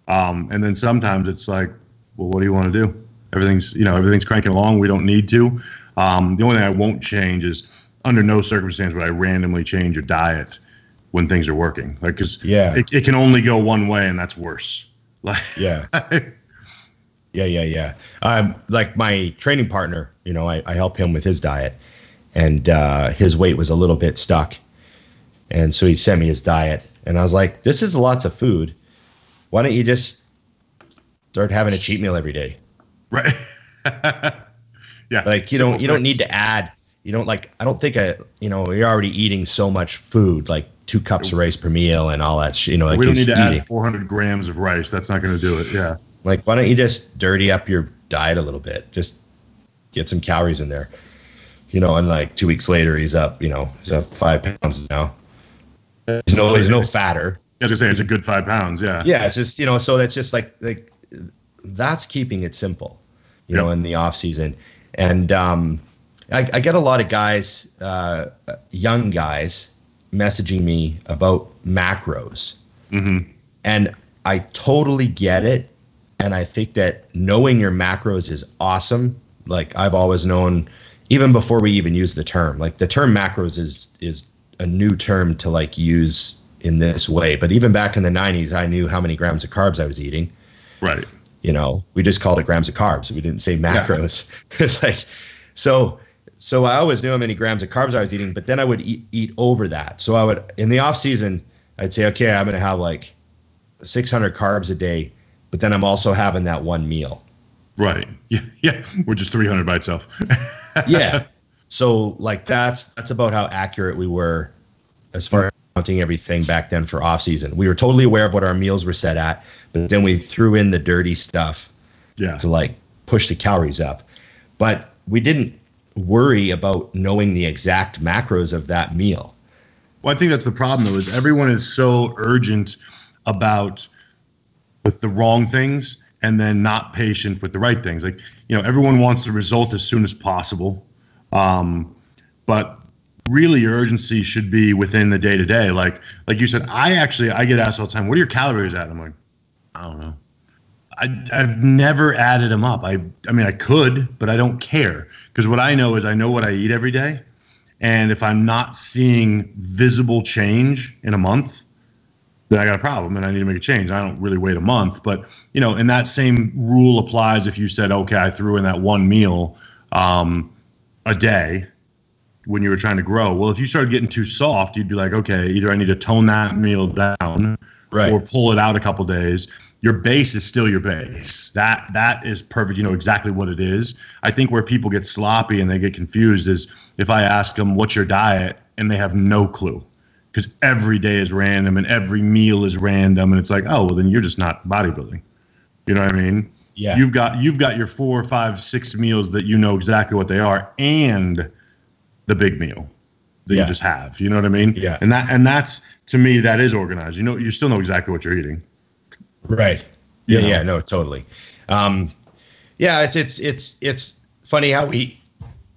And then sometimes it's like, well, what do you want to do? Everything's cranking along. We don't need to. The only thing I won't change is under no circumstance would I randomly change a diet when things are working. Because it can only go one way, and that's worse. Yeah. My training partner, I help him with his diet, and his weight was a little bit stuck. And so he sent me his diet, and I was like, this is lots of food. Why don't you just start having a cheat meal every day? Right. Yeah. You don't need to add, I don't think you're already eating so much food, 2 cups of rice per meal and all that. We don't need to add 400 grams of rice. That's not going to do it. Yeah. Why don't you just dirty up your diet a little bit? Just get some calories in there, and 2 weeks later, he's up 5 pounds now. He's no fatter. I was gonna say it's a good 5 pounds. Yeah. Yeah. It's just, so that's just that's keeping it simple, in the off season. And, I get a lot of guys, young guys, messaging me about macros. Mm-hmm. And I totally get it. And I think that knowing your macros is awesome. Like I've always known, even before we even use the term, like the term macros is a new term to like use in this way. But even back in the 90s, I knew how many grams of carbs I was eating. Right. You know, we just called it grams of carbs. We didn't say macros. Yeah. It's like, so I always knew how many grams of carbs I was eating, but then I would eat over that. So I would, in the off season, I'd say, okay, I'm going to have like 600 carbs a day, but then I'm also having that one meal. Right. Yeah. Which is 300 by itself. Yeah. So like that's about how accurate we were as far as counting everything back then for off season. We were totally aware of what our meals were set at, but then we threw in the dirty stuff to like push the calories up. But we didn't worry about knowing the exact macros of that meal. Well, I think that's the problem though, is everyone is so urgent about with the wrong things and then not patient with the right things. Like, you know, everyone wants the result as soon as possible. But really your urgency should be within the day to day. Like you said, I get asked all the time, what are your calories at? I'm like, I don't know. I've never added them up. I mean, I could, but I don't care. Because what I know is I know what I eat every day. And if I'm not seeing visible change in a month, then I got a problem and I need to make a change. I don't really wait a month. But, you know, and that same rule applies if you said, okay, I threw in that one meal a day when you were trying to grow. Well, if you started getting too soft, you'd be like, okay, either I need to tone that meal down or pull it out a couple days. Your base is still your base. That is perfect. You know exactly what it is. I think where people get sloppy and they get confused is if I ask them, what's your diet? And they have no clue. Because every day is random and every meal is random, and it's like, oh, well, then you're just not bodybuilding. You know what I mean? Yeah. You've got your 4, 5, 6 meals that you know exactly what they are, and the big meal that you just have. You know what I mean? Yeah. And that's to me, that is organized. You know, you still know exactly what you're eating. Right. Yeah. Yeah. No. Totally. Yeah. It's funny how we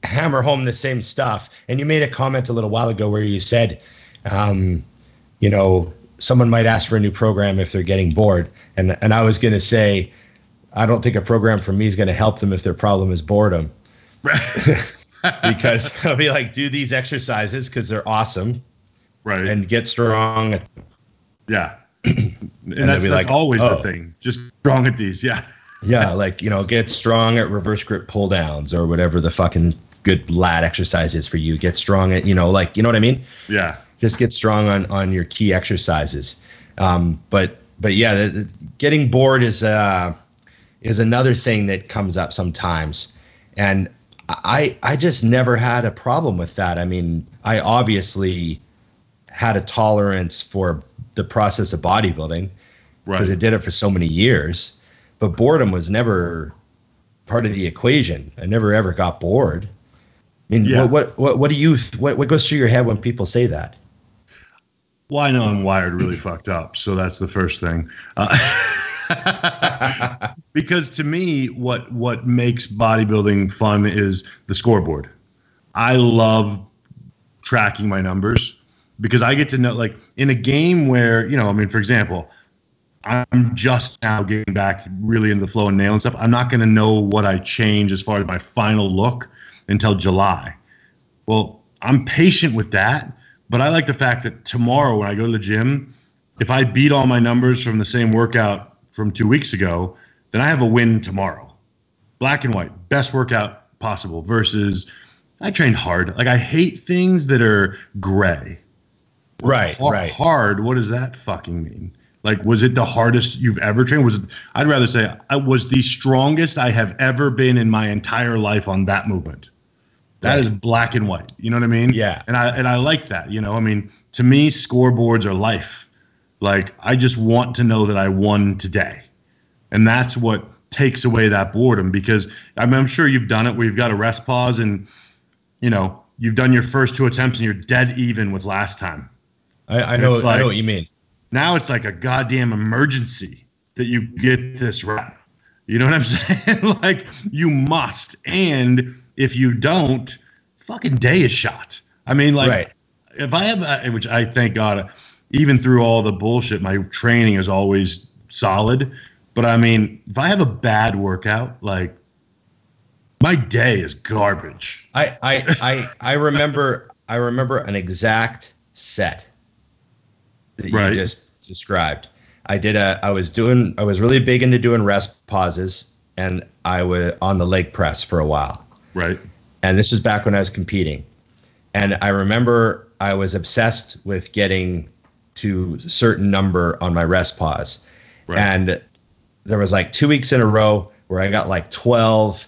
hammer home the same stuff. And you made a comment a little while ago where you said, you know, someone might ask for a new program if they're getting bored. And I was going to say, I don't think a program from me is going to help them if their problem is boredom. Because I'll be like, do these exercises because they're awesome. Right. And get strong. Yeah. and that's like, always the thing. Just strong at these. Yeah. Yeah. Like, you know, get strong at reverse grip pull downs or whatever the fucking good lat exercise is for you. Get strong at, you know, like, you know what I mean? Yeah. Just get strong on your key exercises. But yeah, getting bored is another thing that comes up sometimes. And I just never had a problem with that. I mean, I obviously had a tolerance for the process of bodybuilding because I did it for so many years, but boredom was never part of the equation. I never ever got bored. I mean, what goes through your head when people say that? Well, I know I'm wired really fucked up, so that's the first thing. Because to me, what makes bodybuilding fun is the scoreboard. I love tracking my numbers because I get to know, like in a game where, you know, I mean, for example, I'm just now getting back really into the flow and nailing stuff. I'm not going to know what I change as far as my final look until July. Well, I'm patient with that. But I like the fact that tomorrow when I go to the gym, if I beat all my numbers from the same workout from 2 weeks ago, then I have a win tomorrow. Black and white, best workout possible versus I trained hard. Like I hate things that are gray. Right. Hard, what does that fucking mean? Like, was it the hardest you've ever trained? I'd rather say I was the strongest I have ever been in my entire life on that movement. That is black and white. You know what I mean? Yeah. And I like that. You know, I mean, to me, scoreboards are life. Like, I just want to know that I won today. And that's what takes away that boredom because I'm sure you've done it where you've got a rest pause and, you know, you've done your first 2 attempts and you're dead even with last time. I know what you mean. Now it's like a goddamn emergency that you get this rep. You know what I'm saying? Like, you must. And if you don't, fucking day is shot. I mean, like, right. If I have, which I thank God, even through all the bullshit, my training is always solid. But I mean, if I have a bad workout, like, my day is garbage. I remember an exact set that you just described. I was really big into doing rest pauses, and I was on the leg press for a while. Right. And this was back when I was competing. And I remember I was obsessed with getting to a certain number on my rest pause. Right. And there was like 2 weeks in a row where I got like 12,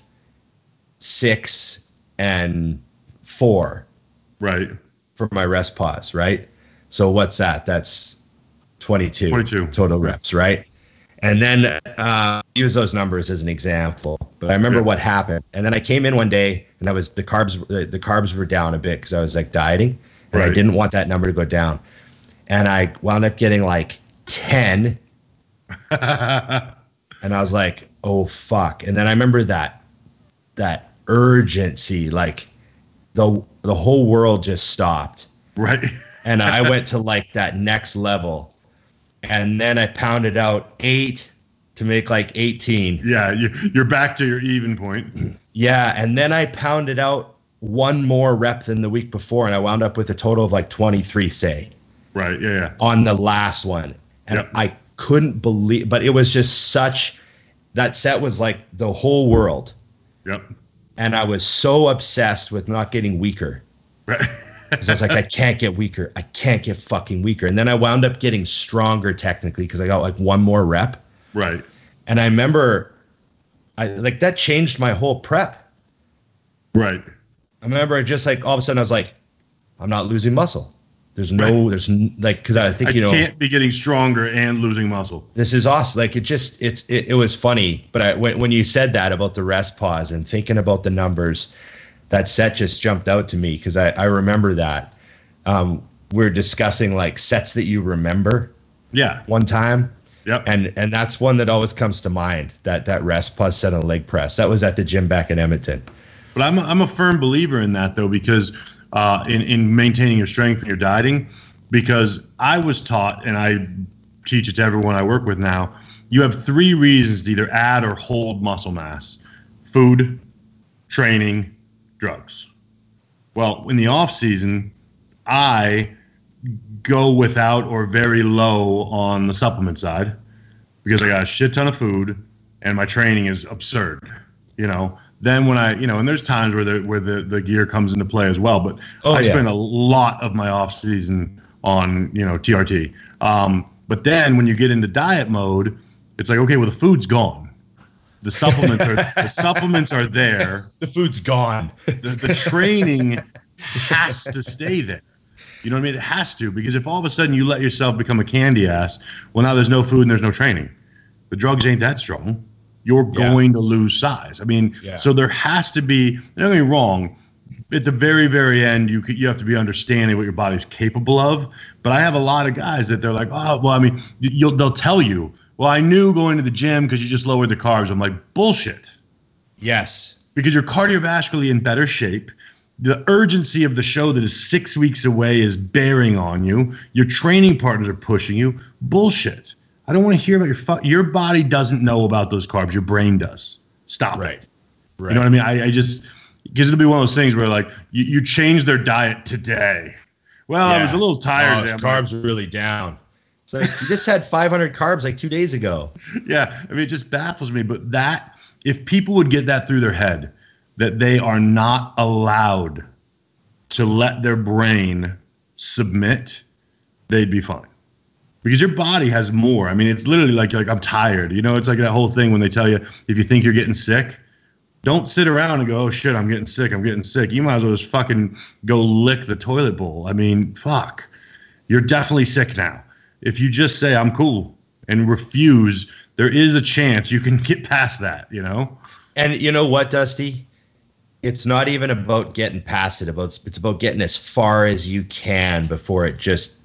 6, and 4. Right. For my rest pause, right? So what's that? That's 22 total reps, right? And then use those numbers as an example. But I remember what happened. And then I came in one day, and the carbs were down a bit because I was like dieting, and I didn't want that number to go down. And I wound up getting like 10. And I was like, oh fuck. And then I remember that urgency, like the whole world just stopped. Right. And I went to like that next level. And then I pounded out 8 to make like 18. Yeah, you're back to your even point. Yeah, and then I pounded out 1 more rep than the week before, and I wound up with a total of like 23, say. Right, yeah. On the last one. And I couldn't believe, but it was just that set was like the whole world. Yep. And I was so obsessed with not getting weaker. Right. Because I was like, I can't get weaker. I can't get fucking weaker. And then I wound up getting stronger technically because I got like 1 more rep. Right. And I remember that changed my whole prep. Right. I remember I just like all of a sudden I was like, I'm not losing muscle. Because I think, I can't be getting stronger and losing muscle. This is awesome. Like it was funny. But when you said that about the rest pause and thinking about the numbers, that set just jumped out to me because I remember that. We're discussing like sets that you remember. Yeah. One time. Yep. And that's one that always comes to mind. That rest pause set on leg press. That was at the gym back in Edmonton. But I'm a firm believer in that though, because in maintaining your strength and your dieting, because I was taught, and I teach it to everyone I work with now, you have 3 reasons to either add or hold muscle mass: food, training, drugs. Well, in the off season, I go without or very low on the supplement side because I got a shit ton of food and my training is absurd. Then when and there's times where the gear comes into play as well, but I spend a lot of my off season on TRT. But then when you get into diet mode, it's like, okay, well, the food's gone. The supplements are there. The food's gone. The training has to stay there. You know what I mean? It has to, because if all of a sudden you let yourself become a candy ass, well, now there's no food and there's no training. The drugs ain't that strong. You're going to lose size. I mean, so there has to be, don't get me wrong, at the very, very end, you have to be understanding what your body's capable of. But I have a lot of guys that they're like, oh, well, I mean, they'll tell you, well, I knew going to the gym because you just lowered the carbs. I'm like, bullshit. Yes. Because you're cardiovascularly in better shape. The urgency of the show that is 6 weeks away is bearing on you. Your training partners are pushing you. Bullshit. I don't want to hear about your body doesn't know about those carbs. Your brain does. Stop it. Right. You know what I mean? I just, because it'll be one of those things where like you change their diet today. Well, I was a little tired. Carbs are really down. So you just had 500 carbs like 2 days ago. Yeah. I mean, it just baffles me. But if people would get that through their head, that they are not allowed to let their brain submit, they'd be fine. Because your body has more. I mean, it's literally like I'm tired. It's like that whole thing when they tell you, if you think you're getting sick, don't sit around and go, oh, shit, I'm getting sick. You might as well just fucking go lick the toilet bowl. I mean, fuck. You're definitely sick now. If you just say, I'm cool, and refuse, there is a chance you can get past that, And you know what, Dusty? It's not even about getting past it. It's about getting as far as you can before it just,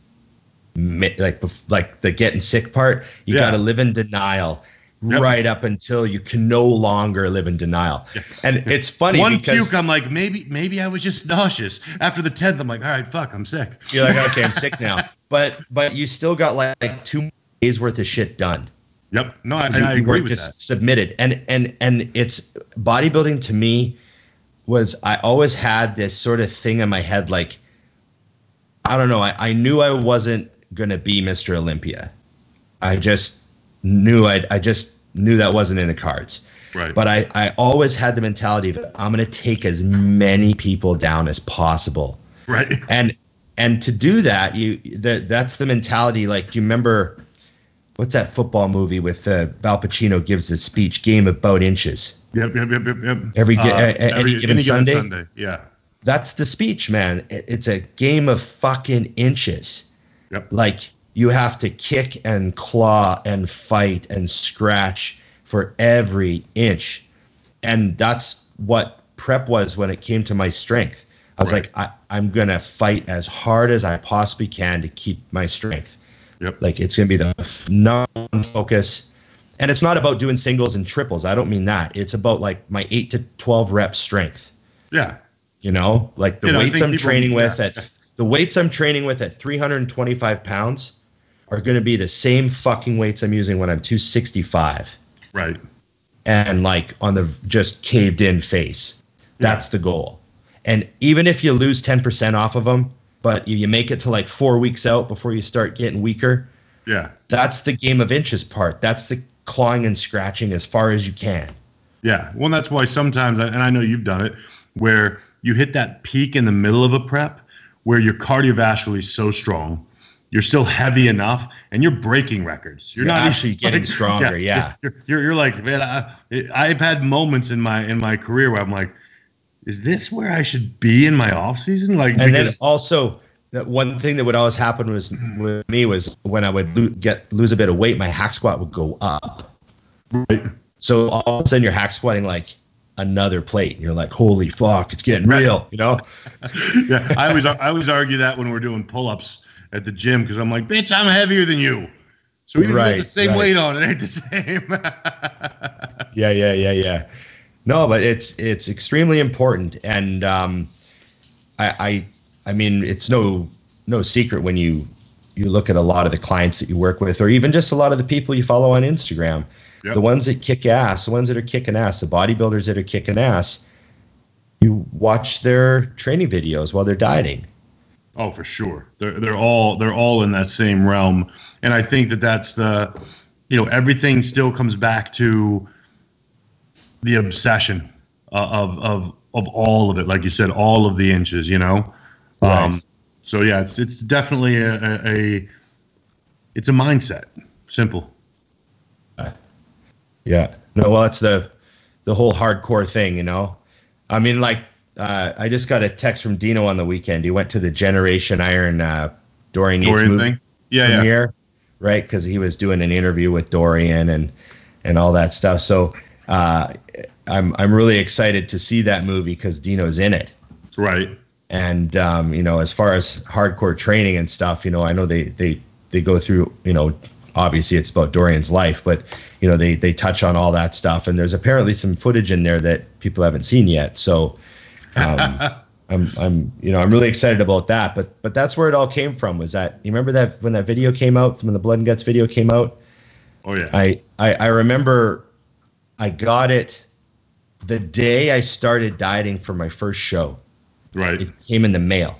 like the getting sick part. You got to live in denial right up until you can no longer live in denial. Yeah. And it's funny one because puke, I'm like, maybe I was just nauseous. After the 10th, I'm like, all right, fuck, I'm sick. You're like, okay, I'm sick now. But you still got like 2 days worth of shit done. Yep. No, I agree with just that. Submitted. And it's bodybuilding to me was, I always had this sort of thing in my head, like, I don't know, I knew I wasn't gonna be Mr. Olympia. I just knew that wasn't in the cards. Right. But I always had the mentality of, I'm going to take as many people down as possible. Right. And to do that, that's the mentality. Like, you remember, what's that football movie with Al Pacino gives his speech, Game About Inches? Yep. Any given Sunday? Yeah. That's the speech, man. It's a game of fucking inches. Yep. Like, you have to kick and claw and fight and scratch for every inch. And that's what prep was when it came to my strength. I was like, I'm going to fight as hard as I possibly can to keep my strength. Yep. Like, it's going to be the non-focus. And it's not about doing singles and triples. I don't mean that. It's about, like, my 8 to 12 rep strength. Yeah. You know, like the weights I'm training with at 325 pounds are going to be the same fucking weights I'm using when I'm 265. Right. And like on the just caved in face. That's the goal. And even if you lose 10% off of them, but you make it to like 4 weeks out before you start getting weaker. Yeah. That's the game of inches part. That's the clawing and scratching as far as you can. Yeah. Well, that's why sometimes, and I know you've done it, where you hit that peak in the middle of a prep where your cardiovascular is so strong, you're still heavy enough, and you're breaking records. You're not actually getting stronger. Yeah. You're like, man, I've had moments in my career where I'm like, is this where I should be in my off season? Like, and then also that one thing that would always happen was with me was when I would lose a bit of weight, my hack squat would go up. Right. So all of a sudden you're hack squatting like another plate. And you're like, holy fuck, it's getting real, you know? Yeah, I always argue that when we're doing pull-ups at the gym, because I'm like, bitch, I'm heavier than you. So even with the same weight on, it ain't the same. Yeah. No, but it's extremely important. And I mean, it's no secret when you look at a lot of the clients that you work with, or even just a lot of the people you follow on Instagram. Yep. The ones that kick ass, the ones that are kicking ass, the bodybuilders that are kicking ass, you watch their training videos while they're dieting. Oh, for sure. They're all in that same realm. And I think that's the, everything still comes back to the obsession of all of it. Like you said, all of the inches, Right. So yeah, it's definitely it's a mindset. Simple. Yeah. No, well, it's the whole hardcore thing, I mean, like, I just got a text from Dino on the weekend. He went to the Generation Iron Dorian Yates movie premiere, right? Because he was doing an interview with Dorian and all that stuff. So I'm really excited to see that movie because Dino's in it. Right. And as far as hardcore training and stuff, I know they go through, obviously it's about Dorian's life, but they touch on all that stuff, and there's apparently some footage in there that people haven't seen yet. So I'm really excited about that. But that's where it all came from. Was that, you remember that when that video came out, when the Blood and Guts video came out? Oh yeah. I remember I got it the day I started dieting for my first show. Right. It came in the mail.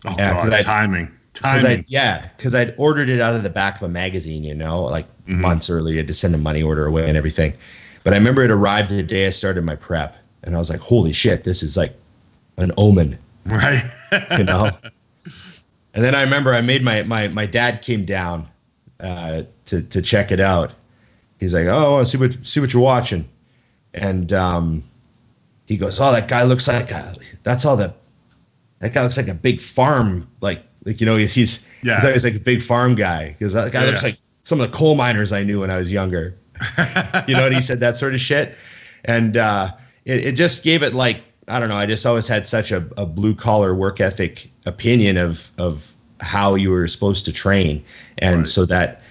Oh God, timing. Because I'd ordered it out of the back of a magazine, months earlier to send a money order away and everything. But I remember it arrived the day I started my prep, and I was like, holy shit, this is like an omen. Right. And then I remember I made my dad came down to check it out. He's like, oh, I want to see what you're watching. And he goes, oh, that guy looks like that guy looks like a big farm, like he's I thought he was like a big farm guy, because that guy looks like some of the coal miners I knew when I was younger. And he said that sort of shit. And it just gave it, like, I don't know, I just always had such a blue collar work ethic opinion of how you were supposed to train. And so that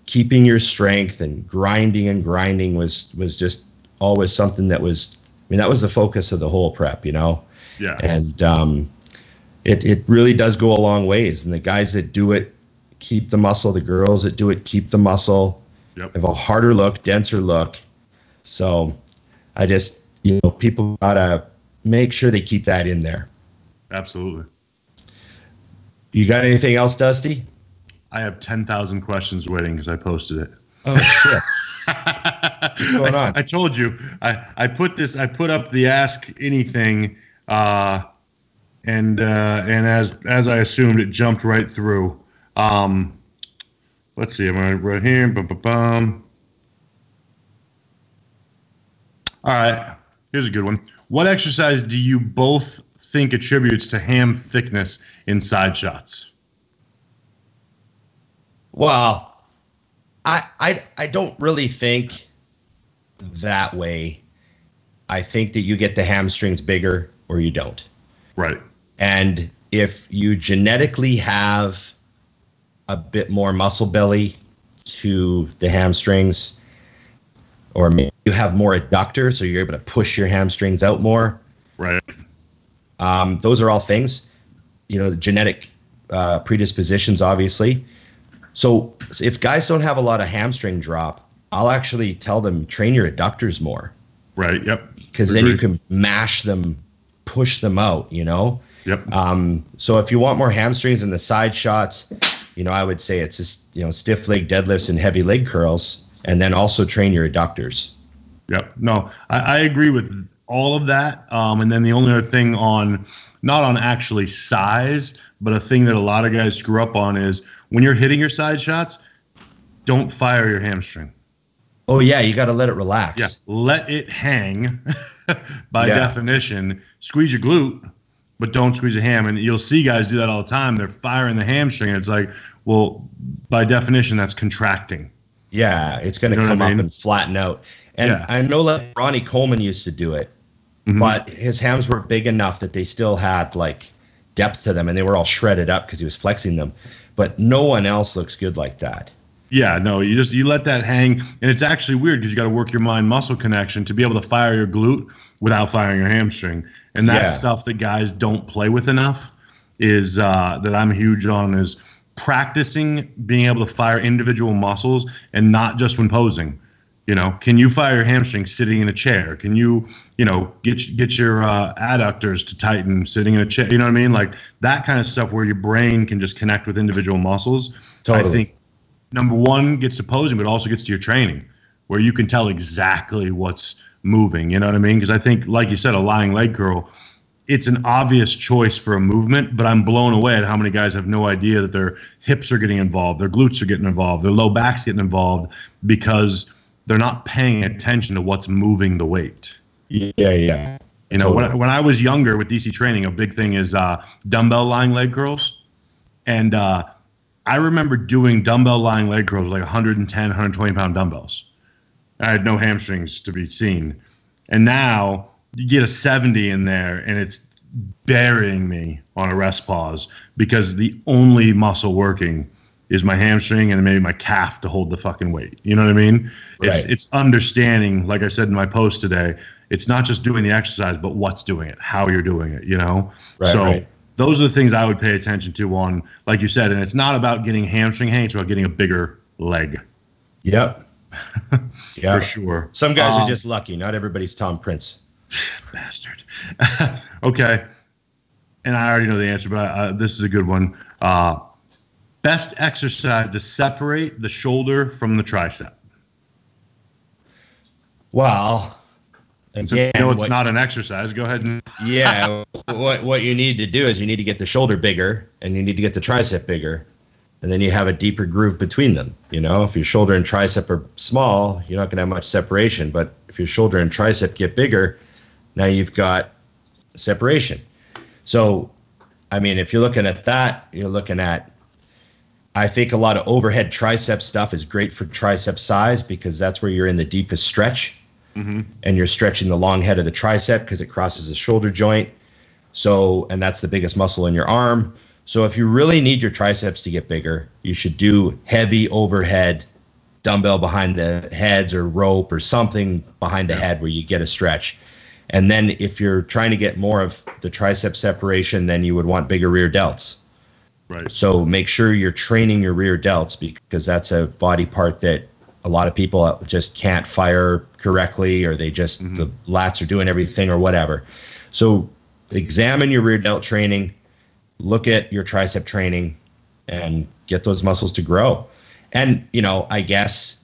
keeping your strength and grinding was just always something that was, I mean, that was the focus of the whole prep, you know? Yeah. And it really does go a long ways. And the guys that do it keep the muscle. The girls that do it keep the muscle. Yep. Have a harder look, denser look. So I just, you know, people gotta make sure they keep that in there. Absolutely. You got anything else, Dusty? I have 10,000 questions waiting because I posted it. Oh shit! What's going on? I told you. I put up the Ask Anything, and as I assumed, it jumped right through. Let's see. I'm right here. Bum. All right. Here's a good one. What exercise do you both think attributes to ham thickness in side shots? Well, I don't really think that way. I think that you get the hamstrings bigger or you don't. Right. And if you genetically have a bit more muscle belly to the hamstrings, or maybe you have more adductor, so you're able to push your hamstrings out more. Right. Those are all things, you know, the genetic predispositions, obviously. So if guys don't have a lot of hamstring drop, I'll actually tell them train your adductors more. Right. Yep. Because then you can mash them, push them out, you know? Yep. So if you want more hamstrings in the side shots, you know, I would say it's just, you know, stiff leg deadlifts and heavy leg curls, and then also train your adductors. Yep. No, I agree with all of that. And then the only other thing not on actually size, but a thing that a lot of guys screw up on is when you're hitting your side shots, don't fire your hamstring. Oh yeah, you got to let it relax. Yeah, let it hang. By definition, squeeze your glute, but don't squeeze a ham. And you'll see guys do that all the time. They're firing the hamstring. And it's like, well, by definition, that's contracting. Yeah, it's going to come up and flatten out. And I know like Ronnie Coleman used to do it, but his hams were big enough that they still had like depth to them, and they were all shredded up because he was flexing them. But no one else looks good like that. Yeah, no, you let that hang, and it's actually weird because you got to work your mind-muscle connection to be able to fire your glute without firing your hamstring, and that's stuff that guys don't play with enough. Is that I'm huge on is practicing being able to fire individual muscles and not just when posing. You know, can you fire your hamstring sitting in a chair? Can you, get your adductors to tighten sitting in a chair? You know what I mean? Like that kind of stuff where your brain can just connect with individual muscles. Totally. I think number one gets to posing, but also gets to your training where you can tell exactly what's moving. You know what I mean? Because I think, like you said, a lying leg curl, it's an obvious choice for a movement, but I'm blown away at how many guys have no idea that their hips are getting involved, their glutes are getting involved, their low back's getting involved because they're not paying attention to what's moving the weight. Yeah. You know, when I was younger with DC training, a big thing is dumbbell lying leg curls. And I remember doing dumbbell lying leg curls, like 110, 120-pound dumbbells. I had no hamstrings to be seen. And now you get a 70 in there, and it's burying me on a rest pause because the only muscle working is my hamstring and maybe my calf to hold the fucking weight. You know what I mean? Right. It's understanding, like I said in my post today, it's not just doing the exercise, but what's doing it, how you're doing it, you know? Right. Those are the things I would pay attention to on, like you said, and it's not about getting hamstring hang, it's about getting a bigger leg. Yep. Yeah. For sure. Some guys are just lucky. Not everybody's Tom Prince. Bastard. Okay. And I already know the answer, but this is a good one. Best exercise to separate the shoulder from the tricep. Well, again, it's not an exercise. Go ahead and yeah. What you need to do is you need to get the shoulder bigger and you need to get the tricep bigger, and then you have a deeper groove between them. You know, if your shoulder and tricep are small, you're not going to have much separation. But if your shoulder and tricep get bigger, now you've got separation. So, I mean, if you're looking at that, you're looking at. I think a lot of overhead tricep stuff is great for tricep size because that's where you're in the deepest stretch. And you're stretching the long head of the tricep because it crosses the shoulder joint. So, and that's the biggest muscle in your arm. So if you really need your triceps to get bigger, you should do heavy overhead dumbbell behind the heads or rope or something behind the head where you get a stretch. And then if you're trying to get more of the tricep separation, then you would want bigger rear delts. Right. So make sure you're training your rear delts, because that's a body part that a lot of people just can't fire correctly, or they just, the lats are doing everything or whatever. So examine your rear delt training, look at your tricep training, and get those muscles to grow. And, you know, I guess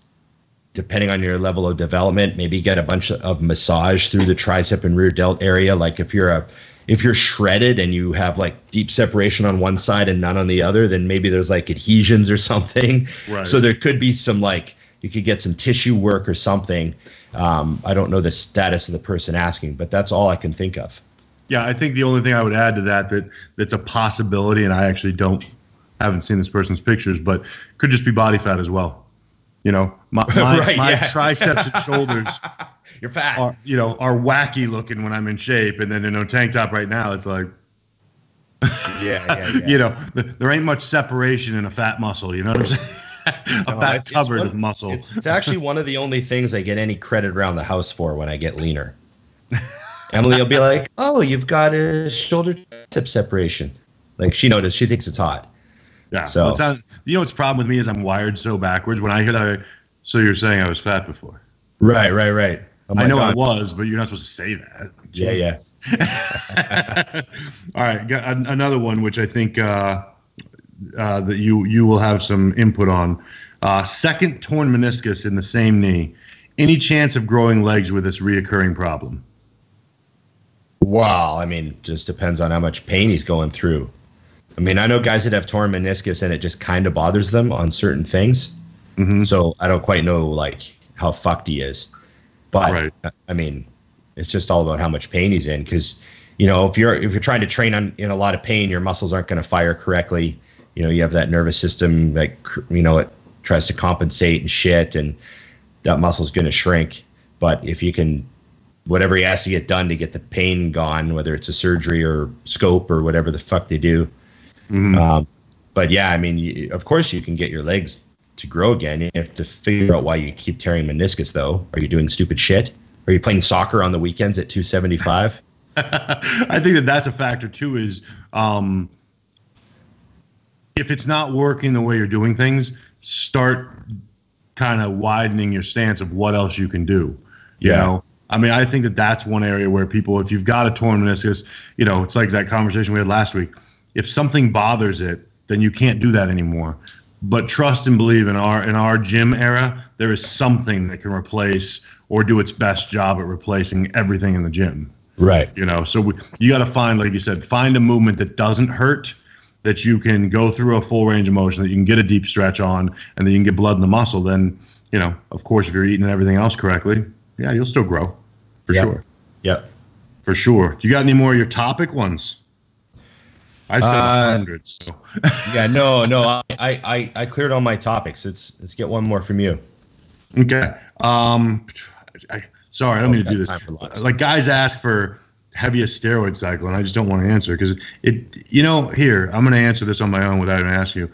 depending on your level of development, maybe get a bunch of massage through the tricep and rear delt area. Like if you're shredded and you have like deep separation on one side and none on the other, then maybe there's like adhesions or something. Right. So there could be some, like, you could get some tissue work or something. I don't know the status of the person asking, but that's all I can think of. Yeah, I think the only thing I would add to that's a possibility, and I actually haven't seen this person's pictures, but could just be body fat as well. You know, my triceps and shoulders You're fat. are wacky looking when I'm in shape, and then in a tank top right now, it's like, yeah. you know, there ain't much separation in a fat muscle. You know what I'm saying? Fat covered muscle. It's actually one of the only things I get any credit around the house for when I get leaner. Emily will be like, "Oh, you've got a shoulder tip separation." Like, she noticed. She thinks it's hot. Yeah. So you know what's the problem with me is I'm wired so backwards. When I hear that, so you're saying I was fat before? Right. I know I was, but you're not supposed to say that. Yeah. All right, got another one which I think that you will have some input on. Second torn meniscus in the same knee. Any chance of growing legs with this reoccurring problem? Well, I mean, just depends on how much pain he's going through. I mean, I know guys that have torn meniscus and it just kind of bothers them on certain things. So I don't quite know like how fucked he is. But I mean, it's just all about how much pain he's in, because, you know, if you're trying to train in a lot of pain, your muscles aren't going to fire correctly. You know, you have that nervous system that, you know, it tries to compensate and shit, and that muscle's going to shrink. But if you can, whatever he has to get done to get the pain gone, whether it's a surgery or scope or whatever the fuck they do. But yeah, I mean, of course you can get your legs to grow again. You have to figure out why you keep tearing meniscus, though. Are you doing stupid shit? Are you playing soccer on the weekends at 275? I think that's a factor too, is if it's not working the way you're doing things, start kind of widening your stance of what else you can do. You know? I mean, I think that's one area where people, if you've got a torn meniscus, you know, it's like that conversation we had last week. If something bothers it, then you can't do that anymore. But trust and believe in our gym era, there is something that can replace or do its best job at replacing everything in the gym. Right. You know, so you got to find, like you said, find a movement that doesn't hurt, that you can go through a full range of motion, that you can get a deep stretch on, and then you can get blood in the muscle. Then, you know, of course, if you're eating everything else correctly, yeah, you'll still grow for sure. Yep. For sure. Do you got any more of your topic ones? I said 100. So. Yeah, no. I cleared all my topics. Let's get one more from you. Okay. Sorry, I don't mean to do this. Like, guys ask for heaviest steroid cycle, and I just don't want to answer because here, I'm going to answer this on my own without even asking you.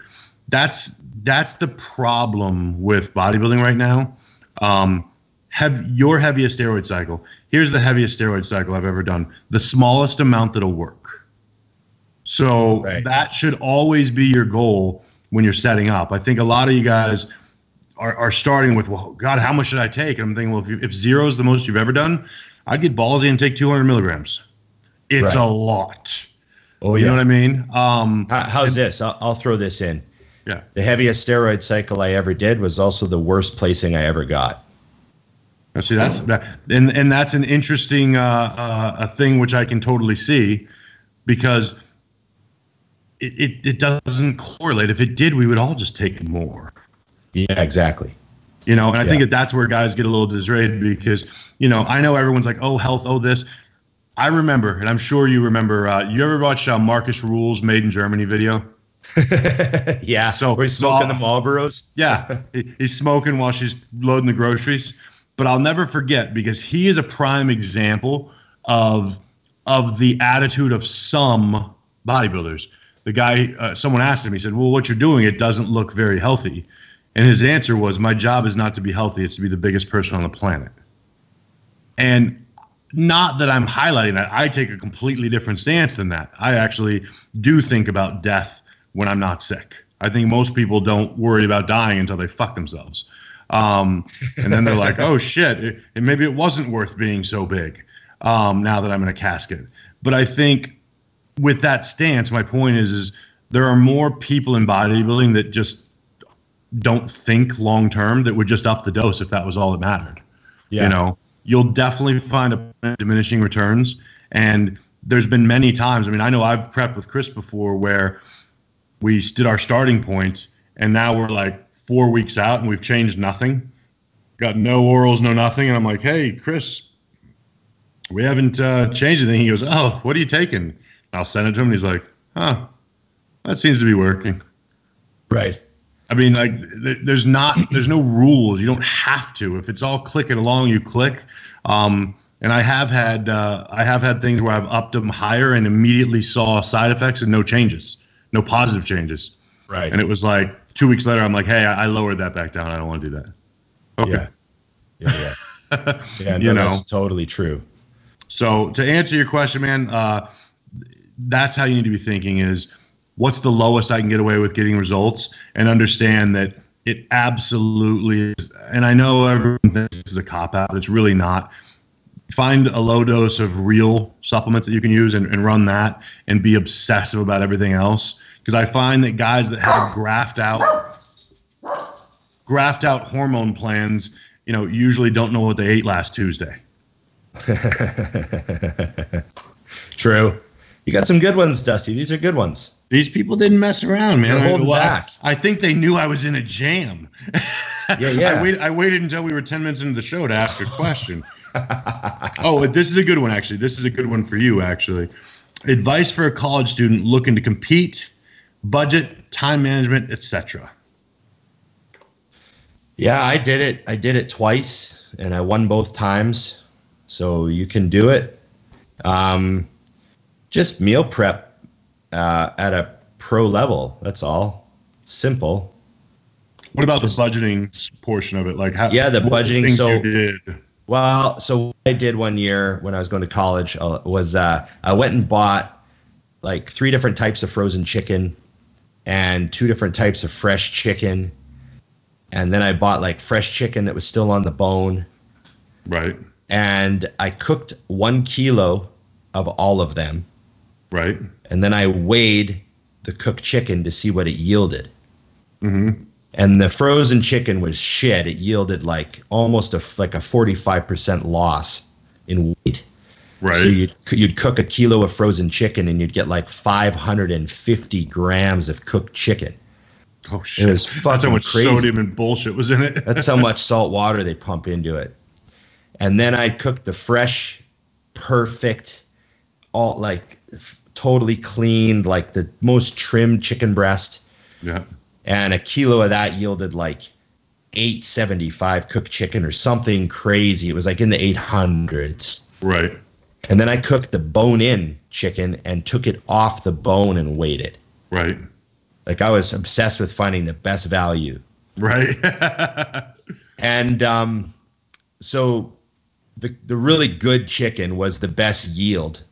That's the problem with bodybuilding right now. Have your heaviest steroid cycle. Here's the heaviest steroid cycle I've ever done. The smallest amount that'll work. So that should always be your goal when you're setting up. I think a lot of you guys are starting with, well, God, how much should I take? And I'm thinking, well, if 0 is the most you've ever done, I'd get ballsy and take 200 milligrams. It's a lot. Oh, you know what I mean? How's this? I'll throw this in. Yeah. The heaviest steroid cycle I ever did was also the worst placing I ever got. Now, see, that's an interesting a thing which I can totally see, because it doesn't correlate. If it did, we would all just take more. Yeah, exactly. You know, and I think that's where guys get a little disrated, because, you know, I know everyone's like, oh, health, oh, this. I remember, and I'm sure you remember, you ever watch Marcus Rule's Made in Germany video? Yeah, so we're smoking the Marlboros. Yeah, he's smoking while she's loading the groceries. But I'll never forget, because he is a prime example of the attitude of some bodybuilders. The guy, someone asked him, he said, well, what you're doing, it doesn't look very healthy. And his answer was, my job is not to be healthy, it's to be the biggest person on the planet. And not that I'm highlighting that. I take a completely different stance than that. I actually do think about death when I'm not sick. I think most people don't worry about dying until they fuck themselves. And then they're like, oh, shit, maybe it wasn't worth being so big now that I'm in a casket. But I think with that stance, my point is there are more people in bodybuilding that just don't think long term that would just up the dose if that was all that mattered. Yeah. You know, you'll definitely find a diminishing returns. And there's been many times, I mean, I know I've prepped with Chris before where we did our starting point and now we're like 4 weeks out and we've changed nothing. Got no orals, no nothing. And I'm like, hey, Chris, we haven't changed anything. He goes, oh, what are you taking? I'll send it to him. And he's like, huh, that seems to be working. Right. I mean, like, there's no rules. You don't have to. If it's all clicking along, you click. And I have had things where I've upped them higher and immediately saw side effects and no changes, no positive changes. Right. And it was like 2 weeks later, I'm like, hey, I lowered that back down. I don't want to do that. Okay. Yeah. Yeah. No, that's totally true. So to answer your question, man, that's how you need to be thinking is, what's the lowest I can get away with getting results, and understand that it absolutely is. And I know everyone thinks this is a cop-out, but it's really not. Find a low dose of real supplements that you can use and run that and be obsessive about everything else. Because I find that guys that have graft out hormone plans, you know, usually don't know what they ate last Tuesday. True. You got some good ones, Dusty. These are good ones. These people didn't mess around, man. They're holding back. I think they knew I was in a jam. Yeah. I waited until we were 10 minutes into the show to ask a question. Oh, this is a good one, actually. This is a good one for you, actually. Advice for a college student looking to compete, budget, time management, etc. Yeah, I did it twice, and I won both times. So you can do it. Just meal prep at a pro level. That's all. Simple. What about the budgeting portion of it? Like, how? Yeah, the budgeting. So you did. Well, so what I did one year when I was going to college was I went and bought like 3 different types of frozen chicken and 2 different types of fresh chicken, and then I bought like fresh chicken that was still on the bone. Right. And I cooked 1 kilo of all of them. Right. And then I weighed the cooked chicken to see what it yielded. Mm-hmm. And the frozen chicken was shit. It yielded like almost a 45% loss in weight. Right. So you'd cook a kilo of frozen chicken and you'd get like 550 grams of cooked chicken. Oh shit! It was fucking That's how much crazy. sodium and bullshit was in it. That's how much salt water they pump into it. And then I cooked the fresh, perfect, all like totally cleaned, like the most trimmed chicken breast. Yeah. And a kilo of that yielded like 875 cooked chicken or something crazy. It was like in the 800s. Right. And then I cooked the bone-in chicken and took it off the bone and weighed it. Right. Like I was obsessed with finding the best value. Right. And so the really good chicken was the best yield.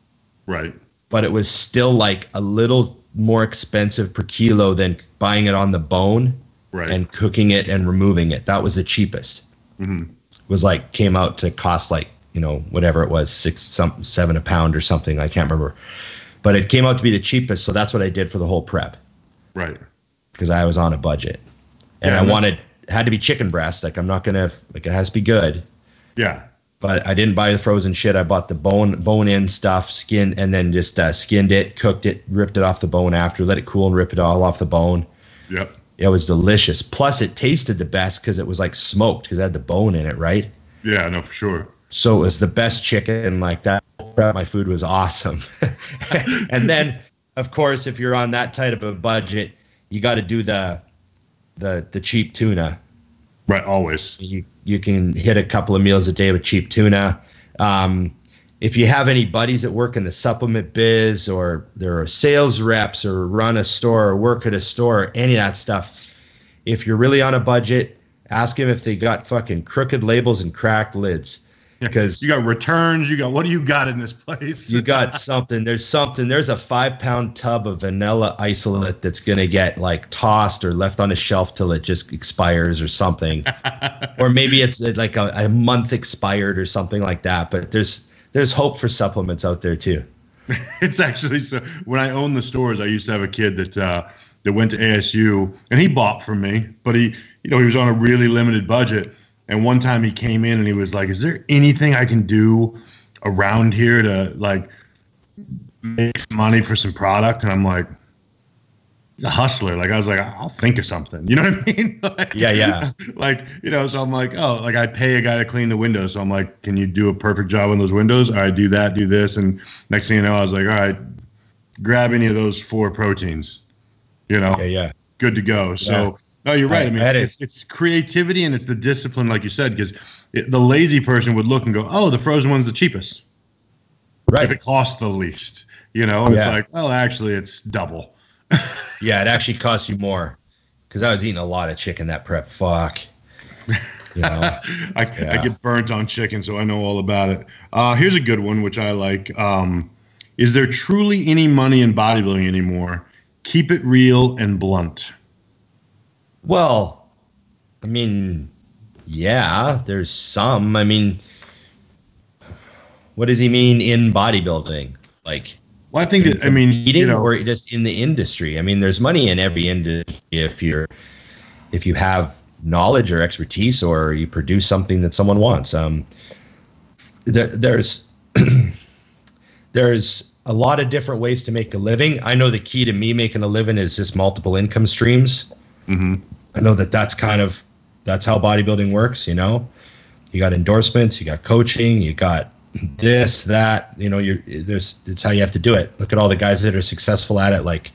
Right. But it was still like a little more expensive per kilo than buying it on the bone. Right. And cooking it and removing it. That was the cheapest. Mm-hmm. It was like came out to cost like, you know, whatever it was, $7 a pound or something. I can't remember. But it came out to be the cheapest, so that's what I did for the whole prep. Right. Because I was on a budget. And it had to be chicken breast. Like I'm not gonna, like it has to be good. Yeah. But I didn't buy the frozen shit. I bought the bone-in stuff, skin, and then just skinned it, cooked it, ripped it off the bone after, let it cool and rip it all off the bone. Yep. It was delicious. Plus it tasted the best because it was like smoked because it had the bone in it, right? Yeah, no, for sure. So it was the best chicken like that. My food was awesome. And then, of course, if you're on that tight of a budget, you got to do the cheap tuna. Right, always. You can hit a couple of meals a day with cheap tuna. If you have any buddies that work in the supplement biz or there are sales reps or run a store or work at a store, any of that stuff, if you're really on a budget, ask them if they got fucking crooked labels and cracked lids. Because you got returns, what do you got in this place? You got something. There's a 5-pound tub of vanilla isolate that's gonna get like tossed or left on a shelf till it just expires or something, or maybe it's like a month expired or something like that. But there's hope for supplements out there too. It's actually so. When I owned the stores, I used to have a kid that went to ASU, and he bought from me, but he was on a really limited budget. And one time he came in and he was like, is there anything I can do around here to like make some money for some product? And I'm like, he's a hustler. Like, I was like, I'll think of something. You know what I mean? Like, yeah. Like, so I'm like, oh, like I pay a guy to clean the windows. So I'm like, can you do a perfect job on those windows? All right, do that, do this. And next thing you know, I was like, all right, grab any of those 4 proteins, Yeah. Good to go. So. No, you're right. I mean, it's creativity and it's the discipline, like you said, because the lazy person would look and go, oh, the frozen one's the cheapest. Right. If it costs the least, and it's like, well, actually, it's double. Yeah, it actually costs you more because I was eating a lot of chicken that prep. Fuck. I get burnt on chicken, so I know all about it. Here's a good one, which I like. Is there truly any money in bodybuilding anymore? Keep it real and blunt. Well, I mean, yeah, there's some. I mean, what does he mean in bodybuilding? Like, well, I think that, I mean, eating or just in the industry. I mean, there's money in every industry if you have knowledge or expertise or you produce something that someone wants. There's there's a lot of different ways to make a living. I know the key to me making a living is just multiple income streams. Mm-hmm. I know that's how bodybuilding works. You got endorsements, you got coaching, you got this, that. It's how you have to do it. Look at all the guys that are successful at it, like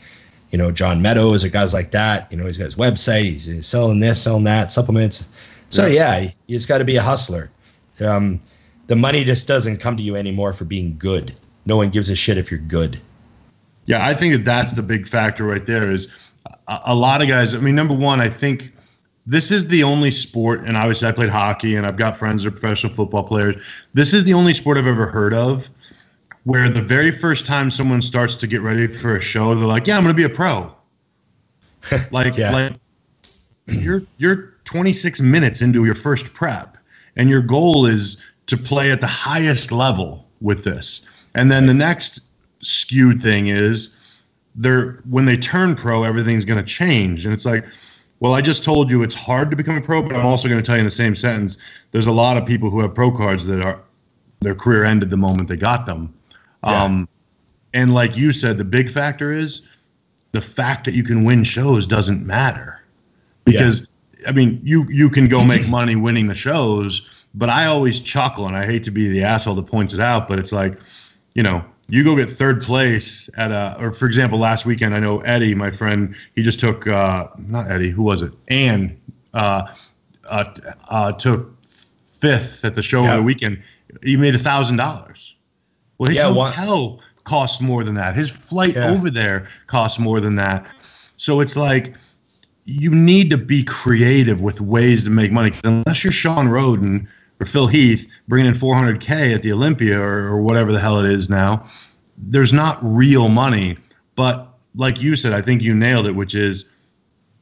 John Meadows or guys like that. He's got his website, he's selling this, selling that, supplements. So yeah, you just got to be a hustler. The money just doesn't come to you anymore for being good. No one gives a shit if you're good. Yeah, I think that's the big factor right there. Is a lot of guys, I mean, number one, I think this is the only sport, and obviously I played hockey and I've got friends that are professional football players. This is the only sport I've ever heard of where the very first time someone starts to get ready for a show, they're like, yeah, I'm going to be a pro. Like you're 26 minutes into your first prep and your goal is to play at the highest level with this. And then the next skewed thing is when they turn pro, everything's going to change. And it's like, well, I just told you it's hard to become a pro, but I'm also going to tell you in the same sentence, there's a lot of people who have pro cards that their career ended the moment they got them. Yeah. And like you said, the big factor is the fact that you can win shows doesn't matter because I mean, you can go make money winning the shows, but I always chuckle, and I hate to be the asshole that points it out, but it's like, you go get third place or for example, last weekend, I know Eddie, my friend, he just took, not Eddie, who was it? Ann, took 5th at the show of the weekend. He made $1,000. Well, his hotel costs more than that. His flight over there costs more than that. So it's like, you need to be creative with ways to make money. Unless you're Sean Roden or Phil Heath bringing in $400K at the Olympia or whatever the hell it is now, there's not real money. But like you said, I think you nailed it, which is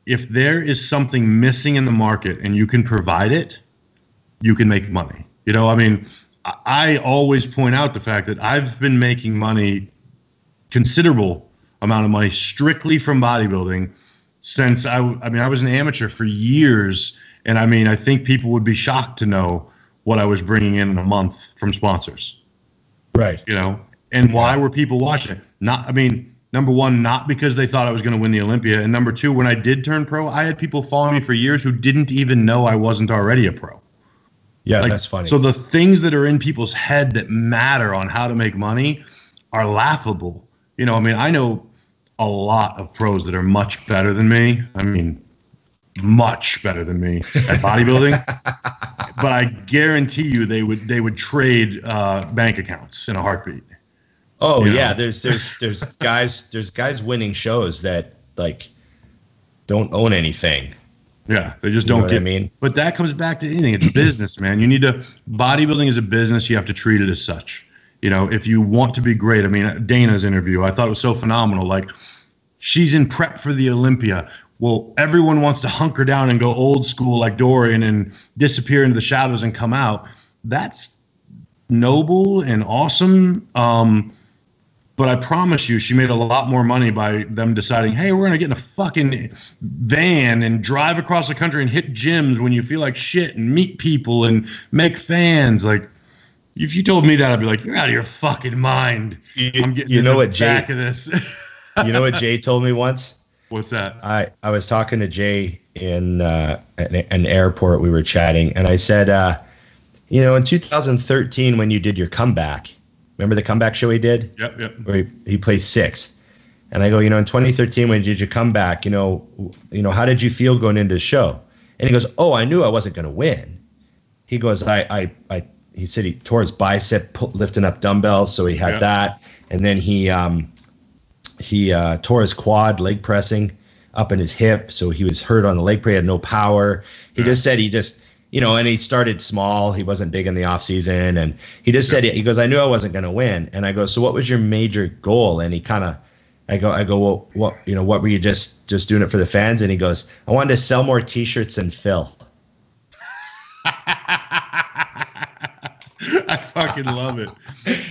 if there is something missing in the market and you can provide it, you can make money. I mean, I always point out the fact that I've been making money, considerable amount of money, strictly from bodybuilding since I was an amateur for years. And I mean, I think people would be shocked to know what I was bringing in a month from sponsors. Right. And why were people watching it? Number one, not because they thought I was going to win the Olympia. And number two, when I did turn pro, I had people following me for years who didn't even know I wasn't already a pro. Yeah, that's funny. So the things that are in people's head that matter on how to make money are laughable. I know a lot of pros that are much better than me. I mean, much better than me at bodybuilding. But I guarantee you they would trade bank accounts in a heartbeat. Oh yeah, there's guys winning shows that like don't own anything. Yeah, they just don't get. I mean, but that comes back to anything. It's business, man. You need to bodybuilding is a business. You have to treat it as such. You know, if you want to be great. I mean, Dana's interview, I thought it was so phenomenal. Like, she's in prep for the Olympia. Well, everyone wants to hunker down and go old school like Dorian and disappear into the shadows and come out. That's noble and awesome. But I promise you, she made a lot more money by them deciding, hey, we're going to get in a fucking van and drive across the country and hit gyms when you feel like shit and meet people and make fans. Like, if you told me that, I'd be like, you're out of your fucking mind. I'm getting you know what, back Jay, of this. You know what Jay told me once? What's that? I was talking to Jay in an airport. We were chatting, and I said, you know, in 2013 when you did your comeback, remember the comeback show he did? Yep. Where he placed 6th. And I go, you know, in 2013 when you did your comeback, you know, how did you feel going into the show? And he goes, oh, I knew I wasn't going to win. He goes, he said he tore his bicep lifting up dumbbells, so he had that, and then he tore his quad leg pressing up in his hip, so he was hurt on the leg press. He had no power. He just said you know, and he started small. He wasn't big in the off season, and he just said, he goes, I knew I wasn't going to win. And I go, so what was your major goal? And he kind of, I go, well, what were you just doing it for the fans? And he goes, I wanted to sell more T-shirts than Phil. I fucking love it.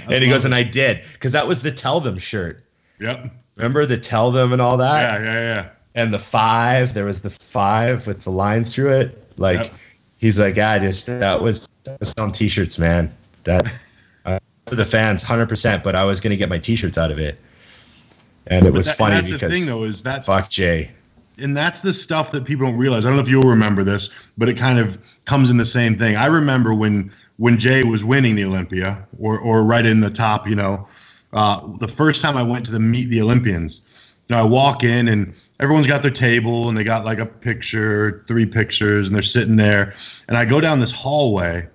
And he goes, and I did, because that was the Tell Them shirt. Yep. Remember the Tell Them and all that? Yeah. And the 5, there was the 5 with the line through it. Like, he's like, that was on T-shirts, man. That for the fans, 100%. But I was gonna get my T-shirts out of it, and it was funny that's because the thing, though, is that's fuck Jay. And that's the stuff that people don't realize. I don't know if you'll remember this, but it kind of comes in the same thing. I remember when Jay was winning the Olympia, or right in the top, you know, the first time I went to meet the Olympians, you know, I walk in and everyone's got their table and they got like a picture, 3 pictures, and they're sitting there. And I go down this hallway,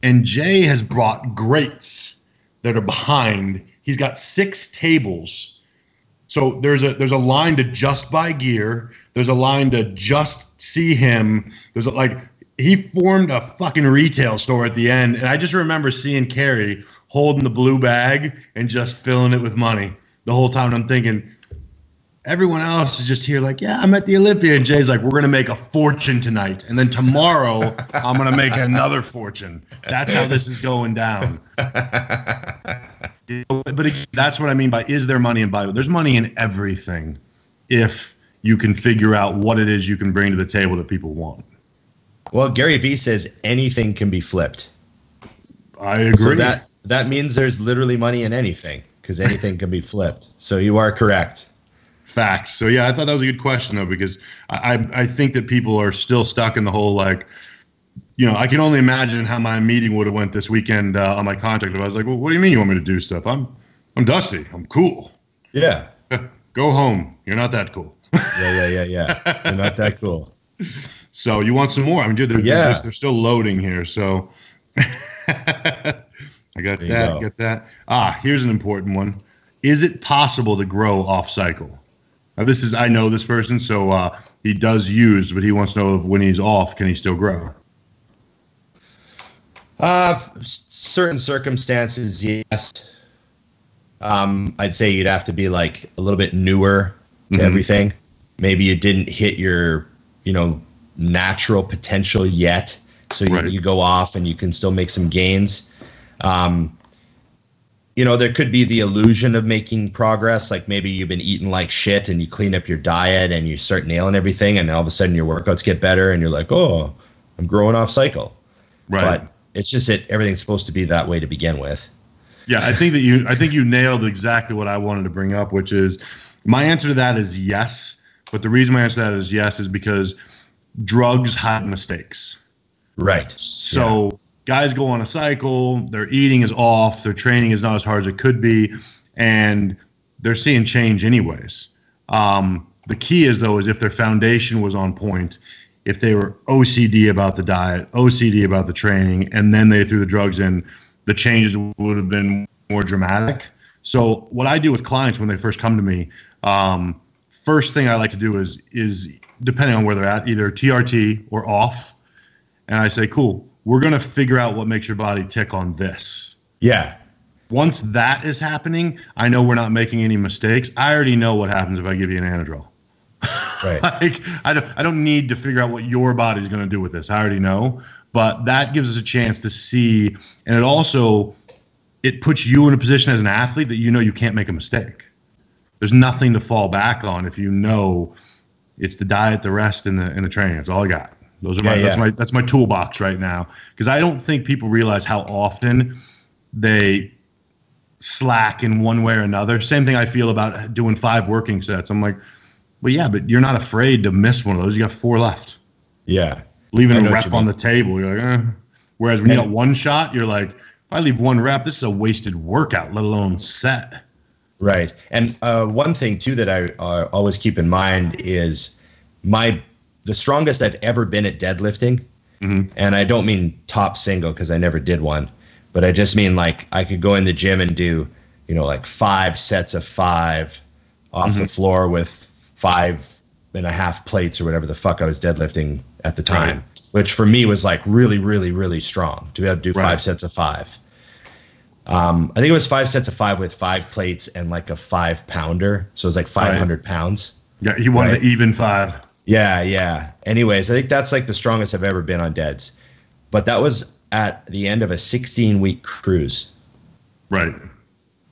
and Jay has brought grates that are behind. He's got 6 tables. So there's a line to just buy gear. There's a line to just see him. He formed a fucking retail store at the end. And I just remember seeing Carrie holding the blue bag and just filling it with money the whole time. And I'm thinking, everyone else is just here like, yeah, I'm at the Olympia. And Jay's like, we're going to make a fortune tonight. And then tomorrow I'm going to make another fortune. That's how this is going down. But again, that's what I mean by, is there money in bodybuilding? There's money in everything if you can figure out what it is you can bring to the table that people want. Well, Gary Vee says anything can be flipped. I agree. So that means there's literally money in anything, because anything can be flipped. So you are correct. Facts. So yeah, I thought that was a good question though, because I think that people are still stuck in the whole, like, you know, I can only imagine how my meeting would have went this weekend on my contract. If I was like, well, what do you mean you want me to do stuff? I'm Dusty. I'm cool. Yeah. Go home. You're not that cool. Yeah. You're not that cool. So you want some more? I mean, dude, they're still loading here. So I got that. Here's an important one. Is it possible to grow off cycle? Now, I know this person, so he does use, but he wants to know if when he's off, can he still grow? Certain circumstances, yes. I'd say you'd have to be like a little bit newer to everything. Maybe you didn't hit your, you know, natural potential yet, so you go off and you can still make some gains. You know, there could be the illusion of making progress. Like maybe you've been eating like shit and you clean up your diet and you start nailing everything, and all of a sudden your workouts get better and you're like, oh, I'm growing off cycle. Right. But it's just that everything's supposed to be that way to begin with. Yeah, I think you nailed exactly what I wanted to bring up, which is my answer to that is yes. But the reason my answer to that is yes is because drugs hide mistakes. Right. So guys go on a cycle, their eating is off, their training is not as hard as it could be, and they're seeing change anyways. The key is, though, is if their foundation was on point, if they were OCD about the diet, OCD about the training, and then they threw the drugs in, the changes would have been more dramatic. So what I do with clients when they first come to me, first thing I like to do is depending on where they're at, either TRT or off. And I say, cool, we're going to figure out what makes your body tick on this. Yeah. Once that is happening, I know we're not making any mistakes. I already know what happens if I give you an Anadrol. Right. Like, I don't need to figure out what your body's going to do with this. I already know. But that gives us a chance to see, and it puts you in a position as an athlete that you know you can't make a mistake. There's nothing to fall back on if you know it's the diet, the rest, and the training. That's all I got. Those are that's my toolbox right now, because I don't think people realize how often they slack in one way or another. Same thing I feel about doing 5 working sets. I'm like, well, yeah, but you're not afraid to miss one of those. You got 4 left. Yeah. Leaving a rep on the table, you're like, eh. Whereas when you got one shot, you're like, if I leave 1 rep, this is a wasted workout, let alone set. Right. And one thing, too, that I always keep in mind is the strongest I've ever been at deadlifting, and I don't mean top single because I never did one, but I just mean like I could go in the gym and do, like 5 sets of 5 off the floor with 5.5 plates or whatever the fuck I was deadlifting at the time, which for me was like really, really, really strong to be able to do 5 sets of 5. I think it was 5 sets of 5 with 5 plates and like a 5-pounder. So it was like 500 pounds. Yeah, he wanted the even 5. Yeah. Anyways, I think that's like the strongest I've ever been on deads. But that was at the end of a 16-week cruise. Right.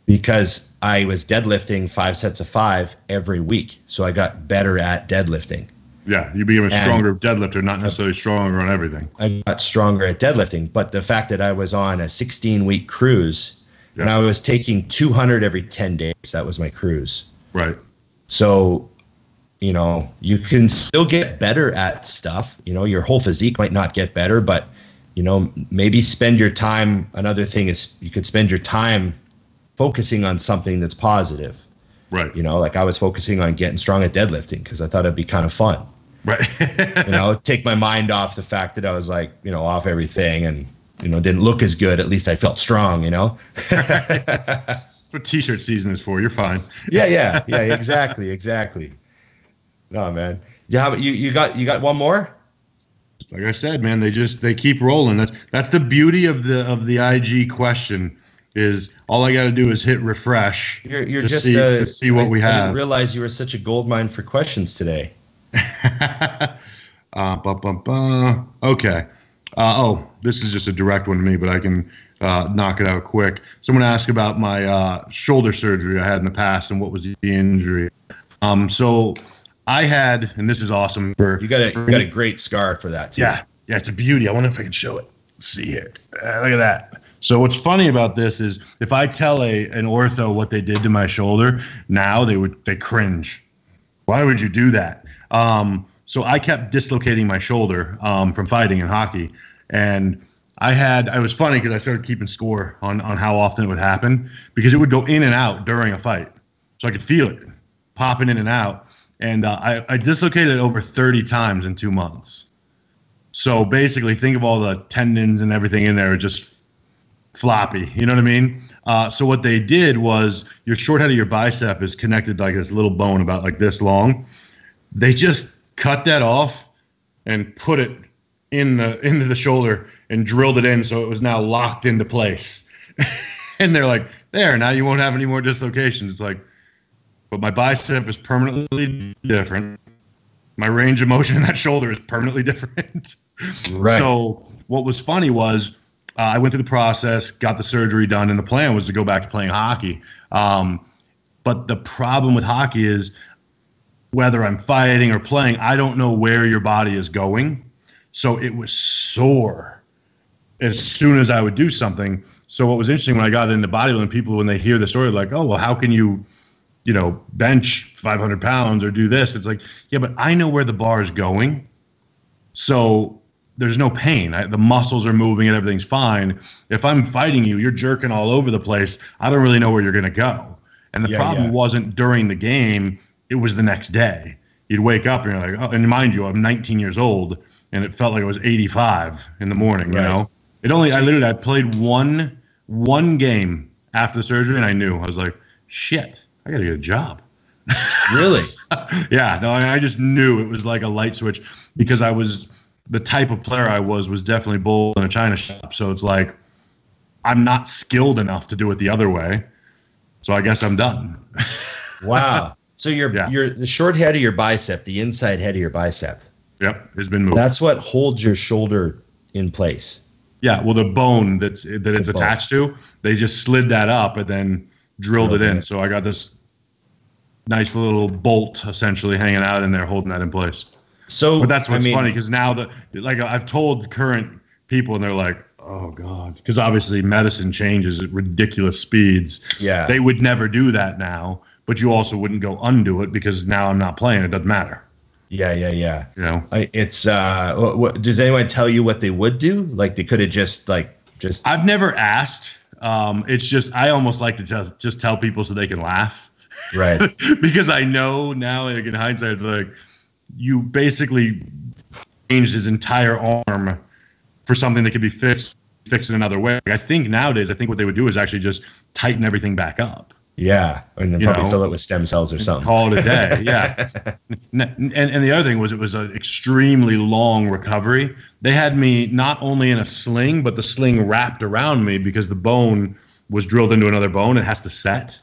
Because I was deadlifting 5 sets of 5 every week. So I got better at deadlifting. Yeah, you became a stronger deadlifter, not necessarily stronger on everything. I got stronger at deadlifting. But the fact that I was on a 16-week cruise and I was taking 200 every 10 days, that was my cruise. Right. So, you can still get better at stuff. Your whole physique might not get better, but, maybe spend your time. Another thing is you could spend your time focusing on something that's positive. Right. Like I was focusing on getting strong at deadlifting because I thought it'd be kind of fun. Right. Take my mind off the fact that I was like, off everything and, didn't look as good. At least I felt strong, That's what t-shirt season is for. You're fine. Yeah. Exactly. No, man. Yeah, you got one more? Like I said, man, they keep rolling. That's the beauty of the IG question. Is all I got to do is hit refresh to see what we have. I didn't realize you were such a goldmine for questions today. Okay. This is just a direct one to me, but I can knock it out quick. Someone asked about my shoulder surgery I had in the past and what was the injury. So I had, and this is awesome. You got a great scar for that too. Yeah, it's a beauty. I wonder if I can show it. Let's see here. Look at that. So what's funny about this is if I tell an ortho what they did to my shoulder, now they cringe. Why would you do that? So I kept dislocating my shoulder from fighting in hockey, and I was funny because I started keeping score on how often it would happen because it would go in and out during a fight, so I could feel it popping in and out, and I dislocated it over 30 times in 2 months. So basically, think of all the tendons and everything in there just floppy, you know what I mean? So what they did was your short head of your bicep is connected to like this little bone about like this long. They just cut that off and put it into the shoulder and drilled it in so it was now locked into place. And they're like, there, now you won't have any more dislocations. It's like, but my bicep is permanently different. My range of motion in that shoulder is permanently different. Right. So what was funny was I went through the process, got the surgery done, and the plan was to go back to playing hockey. But the problem with hockey is whether I'm fighting or playing, I don't know where your body is going. So it was sore as soon as I would do something. So what was interesting when I got into bodybuilding, people, when they hear the story, like, oh, well, how can you bench 500 pounds or do this? It's like, yeah, but I know where the bar is going. So there's no pain. The muscles are moving and everything's fine. If I'm fighting you, you're jerking all over the place. I don't really know where you're going to go. And the problem wasn't during the game. It was the next day. You'd wake up and you're like, oh, and mind you, I'm 19 years old and it felt like it was 85 in the morning, right. I played one game after the surgery and I knew. I was like, shit, I got to get a job. Really? Yeah, no, I just knew it was like a light switch because the type of player I was definitely bull in a china shop. So it's like, I'm not skilled enough to do it the other way. So I guess I'm done. Wow. So you're the short head of your bicep, the inside head of your bicep. Yep, has been moved. That's what holds your shoulder in place. Yeah, well, the bone that it's attached to, they just slid that up and then drilled it in. So I got this nice little bolt essentially hanging out in there, holding that in place. So, but that's what's funny because now I've told current people and they're like, oh God, because obviously medicine changes at ridiculous speeds. Yeah, they would never do that now, but you also wouldn't go undo it because now I'm not playing. It doesn't matter. Yeah. You know, it's does anyone tell you what they would do? Like they could have just. I've never asked. It's just I almost like to just tell people so they can laugh. Right. Because I know now, like in hindsight, it's like you basically changed his entire arm for something that could be fixed in another way. I think nowadays, what they would do is actually just tighten everything back up. Yeah, and then probably fill it with stem cells or something. Call it a day. Yeah. and the other thing was it was an extremely long recovery. They had me not only in a sling, but the sling wrapped around me because the bone was drilled into another bone. It has to set.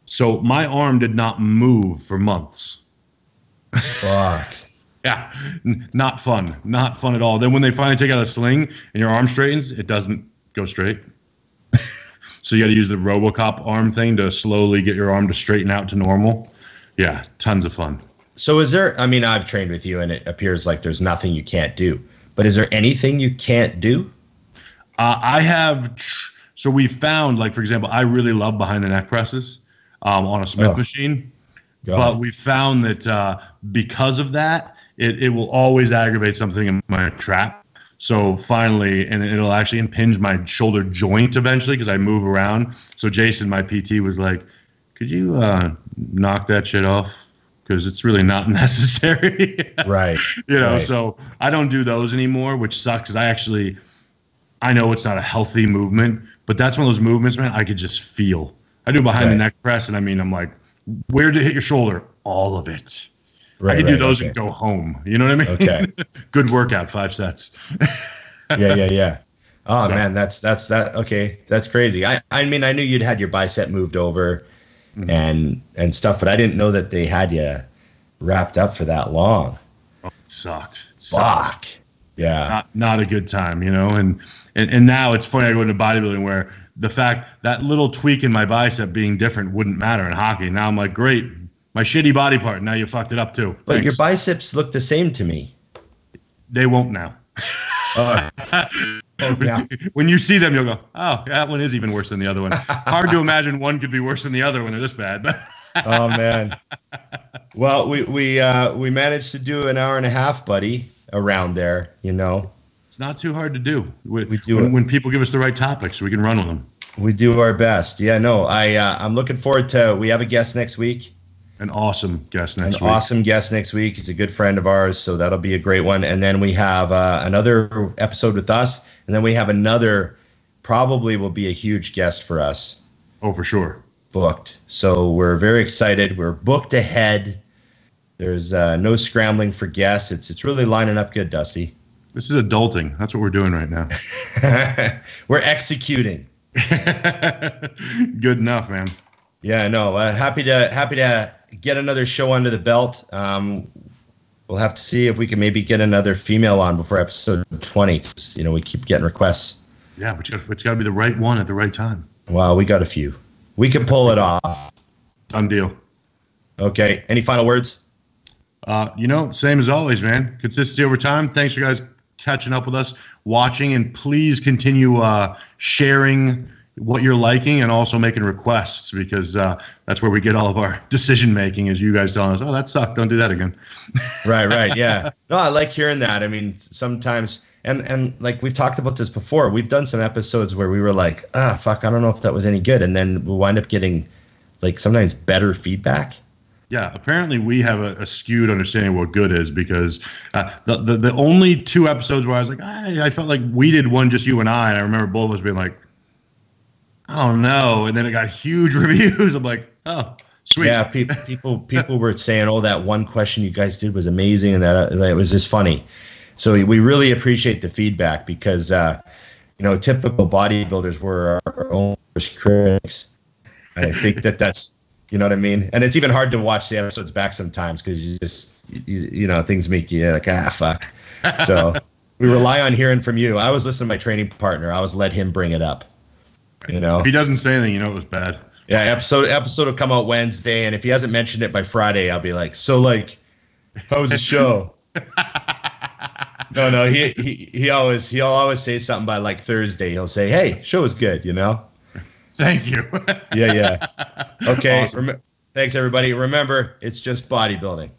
So my arm did not move for months. Fuck. Yeah, not fun. Not fun at all. Then when they finally take out a sling and your arm straightens, it doesn't go straight. So you got to use the RoboCop arm thing to slowly get your arm to straighten out to normal. Yeah, tons of fun. So is there, I've trained with you and it appears like there's nothing you can't do. But is there anything you can't do? So we found, like, for example, I really love behind the neck presses on a Smith machine. But we found that because of that, it will always aggravate something in my trap. So finally, and it'll actually impinge my shoulder joint eventually because I move around. So Jason, my PT, was like, could you knock that shit off? Because it's really not necessary. Right. So I don't do those anymore, which sucks because I know it's not a healthy movement, but that's one of those movements, man, I could just feel. I do behind the neck press, and I'm like, where did it hit your shoulder? All of it. Right, I could do those and go home. You know what I mean? Okay. Good workout, 5 sets. Yeah. Oh, so, man, that's that. Okay, that's crazy. I knew you'd had your bicep moved over and stuff, but I didn't know that they had you wrapped up for that long. Oh, it sucked. Fuck. Yeah. Not a good time, And now it's funny, I go into bodybuilding where the fact that little tweak in my bicep being different wouldn't matter in hockey. Now I'm like, great, my shitty body part. Now you fucked it up too. But Thanks. Your biceps look the same to me. They won't now. When you see them, you'll go, oh, that one is even worse than the other one. Hard to imagine one could be worse than the other when they're this bad. Oh, man. Well, we managed to do an hour and a half, buddy, around there, It's not too hard to do. We do when people give us the right topics, we can run with them. We do our best. Yeah, no, I'm looking forward to. We have a guest next week. An awesome guest next week. Awesome guest next week. He's a good friend of ours, so that'll be a great one. And then we have another episode with us, and then we have another. Probably will be a huge guest for us. Oh, for sure. Booked. So we're very excited. We're booked ahead. There's no scrambling for guests. It's really lining up good, Dusty. This is adulting. That's what we're doing right now. We're executing. Good enough, man. Yeah, no. Happy to get another show under the belt. We'll have to see if we can maybe get another female on before episode 20. 'Cause, we keep getting requests. Yeah, but it's got to be the right one at the right time. Well, we got a few. We can pull it off. Done deal. Okay. Any final words? Same as always, man. Consistency over time. Thanks for you guys catching up with us, watching, and please continue sharing what you're liking and also making requests because that's where we get all of our decision making is you guys telling us, oh, that sucked. Don't do that again. Right. Yeah. No, I like hearing that. Sometimes, and like we've talked about this before, we've done some episodes where we were like, fuck, I don't know if that was any good. And then we'll wind up getting like sometimes better feedback. Yeah, apparently we have a skewed understanding of what good is because the only 2 episodes where I was like, I felt like we did one just you and I remember both of us being like, oh no, and then it got huge reviews. I'm like, oh, Sweet. Yeah, people were saying, "Oh, that one question you guys did was amazing, and that it was just funny." So we really appreciate the feedback because typical bodybuilders were our own worst critics. I think that's, you know what I mean. And it's even hard to watch the episodes back sometimes because you just things make you like fuck. So we rely on hearing from you. I was listening to my training partner. I was let him bring it up. If he doesn't say anything, it was bad. Yeah, episode will come out Wednesday, and if he hasn't mentioned it by Friday, I'll be like, so like, how was the show? No, he'll always say something by like Thursday. He'll say, hey, show was good, Thank you. Yeah. Okay. Awesome. Thanks everybody. Remember, it's just bodybuilding.